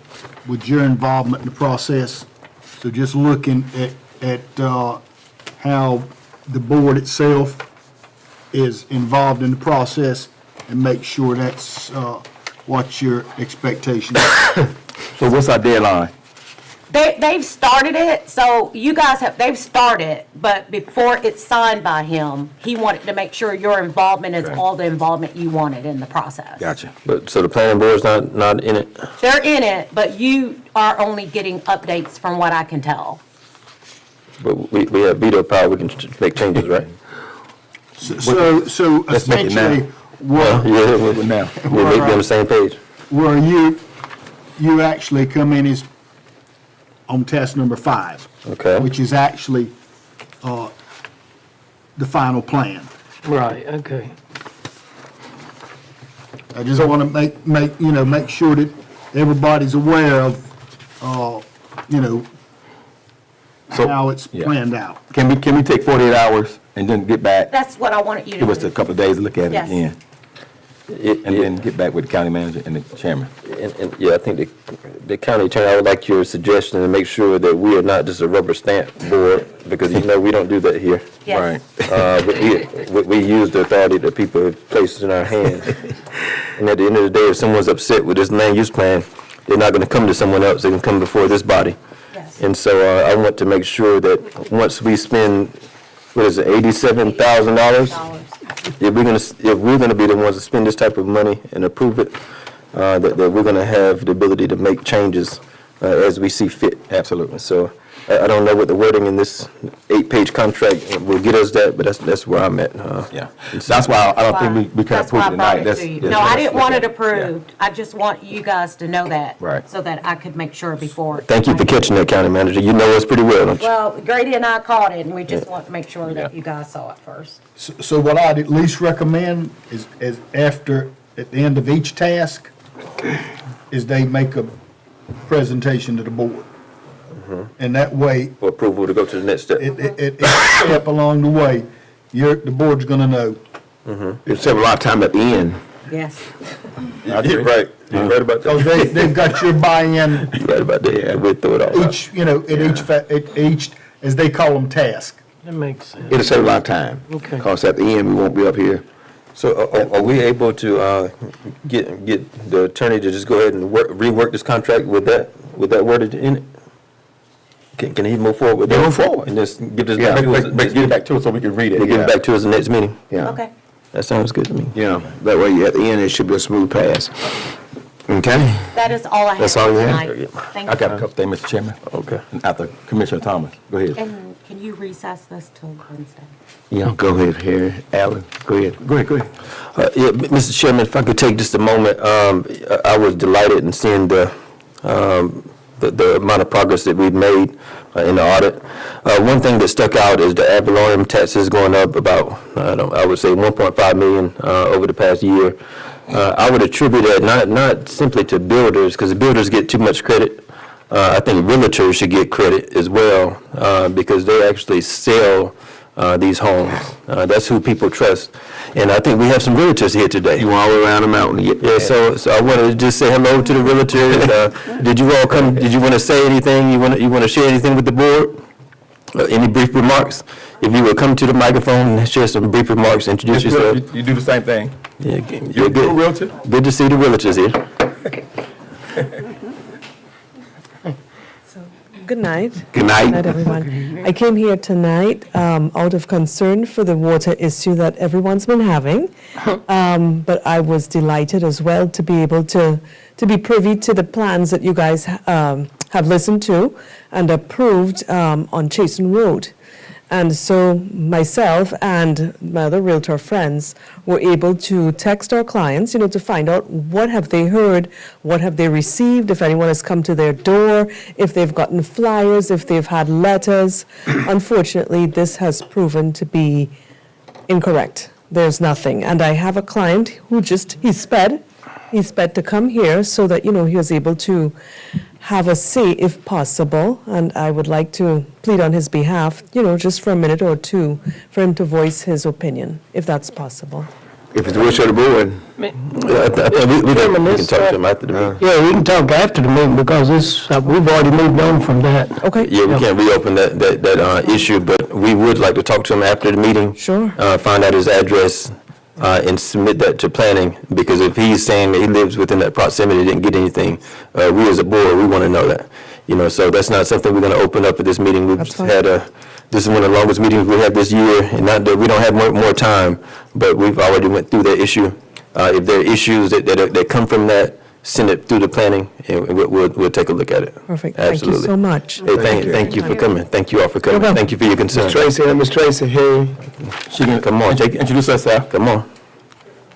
with your involvement in the process. So just looking at how the board itself is involved in the process, and make sure that's what your expectation is. So what's our deadline? They've started it, so you guys they've started, but before it's signed by him, he wanted to make sure your involvement is all the involvement you wanted in the process. Gotcha. But, so the planning board's not in it? They're in it, but you are only getting updates from what I can tell. But we have veto power, we can make changes, right? So Let's make it now. essentially, where Yeah, we'll be on the same page. where you actually come in is on task number 5. Okay. Which is actually the final plan. Right, okay. I just want to make sure that everybody's aware of, how it's planned out. Can we take 48 hours and then get back? That's what I wanted you to do. Give us a couple of days to look at it Yes. again, and then get back with the county manager and the chairman. And yeah, I think the county attorney, I would like your suggestion to make sure that we are not just a rubber stamp board, because we don't do that here. Yes. We use the authority that people have placed in our hands. And at the end of the day, if someone's upset with this land use plan, they're not going to come to someone else, they can come before this body. Yes. And so I want to make sure that once we spend what is it, $87,000? If we're gonna be the ones to spend this type of money and approve it, that we're gonna have the ability to make changes as we see fit. Absolutely. So I don't know what the wording in this 8-page contract will get us that, but that's where I'm at. Yeah, that's why I don't think we can That's why approve it I brought tonight. it That's- to you. that's- No, I didn't want it yeah. approved. I just want you guys to know that. Right. So that I could make sure before. Thank you for catching that, County Manager. You know us pretty well, don't you? Well, Grady and I caught it, and we just want to make sure that you guys saw it first. So what I'd at least recommend is after, at the end of each task, is they make a presentation to the board. And that way, For approval to go to the next step. each step along the way, the board's gonna know. It'll save a lot of time at the end. Yes. You're right. You're right about Because they've got your buy-in You're right about that. Yeah, we'll throw it all out. each, at each, as they call them, task. That makes sense. It'll save a lot of time. Okay. Because at the end, we won't be up here. So are we able to get the attorney to just go ahead and rework this contract with that worded in it? Can he move forward with that? Move forward. And just give this Yeah, back to us? Get it back to us so we can read it. Give it back to us the next meeting? Yeah. Okay. That sounds good to me. Yeah, that way at the end, it should be a smooth pass. Okay? That is all I have That's all you have? tonight. Thank I got a you. couple things, Mr. Chairman. Okay. After Commissioner Thomas, go ahead. And can you recess this till Wednesday? Yeah, go ahead, Harry, Alan, go ahead. Go ahead. Yeah, Mr. Chairman, if I could take just a moment, I was delighted in seeing the amount of progress that we've made in the audit. One thing that stuck out is the ad valorem taxes going up about, I would say 1.5 million over the past year. I would attribute that not simply to builders, because the builders get too much credit. I think realtors should get credit as well, because they actually sell these homes. That's who people trust. And I think we have some realtors here today. You all around the mountain. Yeah, so I wanted to just say hello to the realtors. Did you all come, did you want to say anything? You want to share anything with the board? Any brief remarks? If you would come to the microphone and share some brief remarks, introduce yourself. You do the same thing. Yeah, You're a good realtor? Good to see the realtors here. Good night. Good night. Good night, everyone. I came here tonight out of concern for the water issue that everyone's been having. But I was delighted as well to be able to be privy to the plans that you guys have listened to and approved on Chasen Road. And so myself and my other Realtor friends were able to text our clients, to find out what have they heard, what have they received, if anyone has come to their door, if they've gotten flyers, if they've had letters. Unfortunately, this has proven to be incorrect. There's nothing. And I have a client who he sped to come here so that, he was able to have a say if possible, and I would like to plead on his behalf, just for a minute or two, for him to voice his opinion, if that's possible. If it's the wish of the board. We can talk to him after the meeting. Yeah, we can talk after the meeting because we've already moved on from that. Okay. Yeah, we can't reopen that issue, but we would like to talk to him after the meeting. Sure. Find out his address, and submit that to planning, because if he's saying that he lives within that proximity, didn't get anything, we as a board, we want to know that. So that's not something we're going to open up at this meeting. We've had this is one of the longest meetings we had this year, and not that we don't have more time, but we've already went through that issue. If there are issues that come from that, send it through the planning, and we'll take a look at it. Perfect. Thank you so much. Hey, thank you for coming. Thank you all for coming. Thank you for your concern. Miss Tracy, hey. She can come on. Introduce herself. Come on.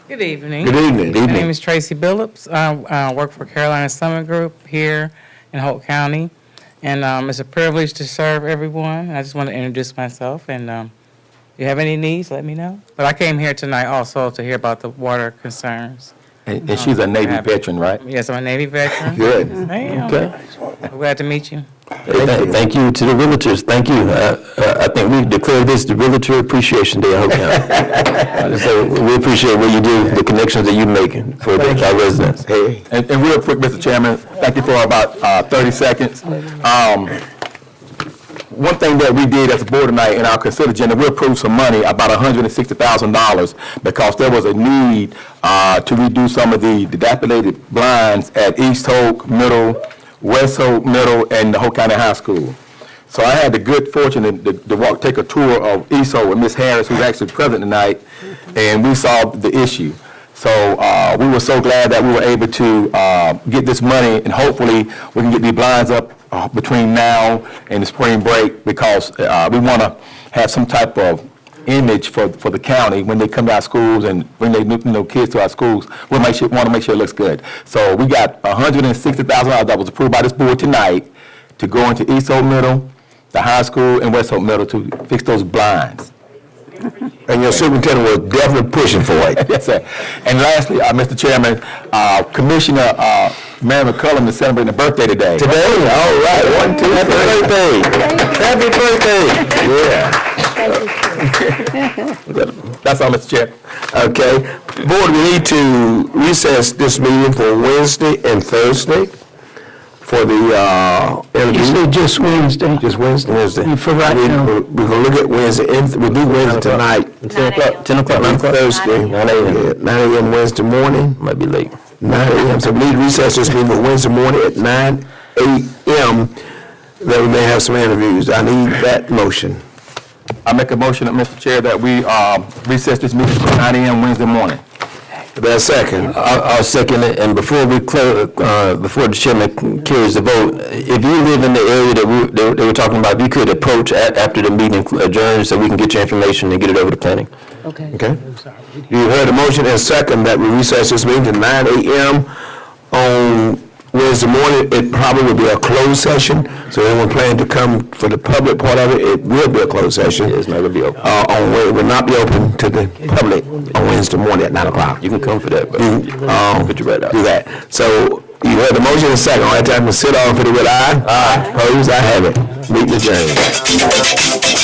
Good evening. Good evening. My name is Tracy Billups. I work for Carolina Summit Group here in Hoke County. And it's a privilege to serve everyone. I just want to introduce myself. And if you have any needs, let me know. But I came here tonight also to hear about the water concerns. And she's a Navy veteran, right? Yes, I'm a Navy veteran. Good. I am. Okay. I'm glad to meet you. Thank you to the realtors. Thank you. I think we declared this the Realtor Appreciation Day. I hope now. We appreciate what you do, the connections that you make for our residents. Hey. And real quick, Mr. Chairman, thank you for about 30 seconds. One thing that we did as a board tonight in our consent agenda, we approved some money, about $160,000, because there was a need to redo some of the dilapidated blinds at East Hoke Middle, West Hope Middle, and the Hoke County High School. So I had the good fortune to take a tour of ESO with Ms. Harris, who's actually present tonight, and we saw the issue. So we were so glad that we were able to get this money, and hopefully we can get these blinds up between now and the spring break, because we want to have some type of image for the county when they come to our schools and bring their kids to our schools. We want to make sure it looks good. So we got $160,000 that was approved by this board tonight to go into East Hope Middle, the high school, and West Hope Middle to fix those blinds. And your superintendent was definitely pushing for it. Yes, sir. And lastly, Mr. Chairman, Commissioner Mary McCullum is celebrating a birthday today. Today, all right, 1, 2, happy birthday. Happy birthday. Yeah. That's all, Mr. Chair. Okay. Board, we need to recess this meeting for Wednesday and Thursday for the interview. You said just Wednesday. Just Wednesday. For right now. We're going to look at Wednesday, we'll do Wednesday tonight. 10 o'clock, 9 o'clock. Thursday. 9 a.m. 9 a.m. Wednesday morning. Might be late. 9 a.m. So we need to recess this meeting for Wednesday morning at 9 a.m. Then we may have some interviews. I need that motion. I make a motion, Mr. Chair, that we recess this meeting for 9 a.m. Wednesday morning. That's second. I'll second it, and before we close, before the chairman carries the vote, if you live in the area that they were talking about, if you could approach after the meeting adjourns, so we can get your information and get it over to planning. Okay. You heard the motion and second that we recess this meeting to 9 a.m. on Wednesday morning. It probably will be a closed session, so anyone planning to come for the public part of it, it will be a closed session. It's not going to be open. It will not be open to the public on Wednesday morning at 9 o'clock. You can come for that, but put your right out. Do that. So you heard the motion and second. All right, time to sit on for the red eye. Aye. Opposed? I have it. Meeting adjourned.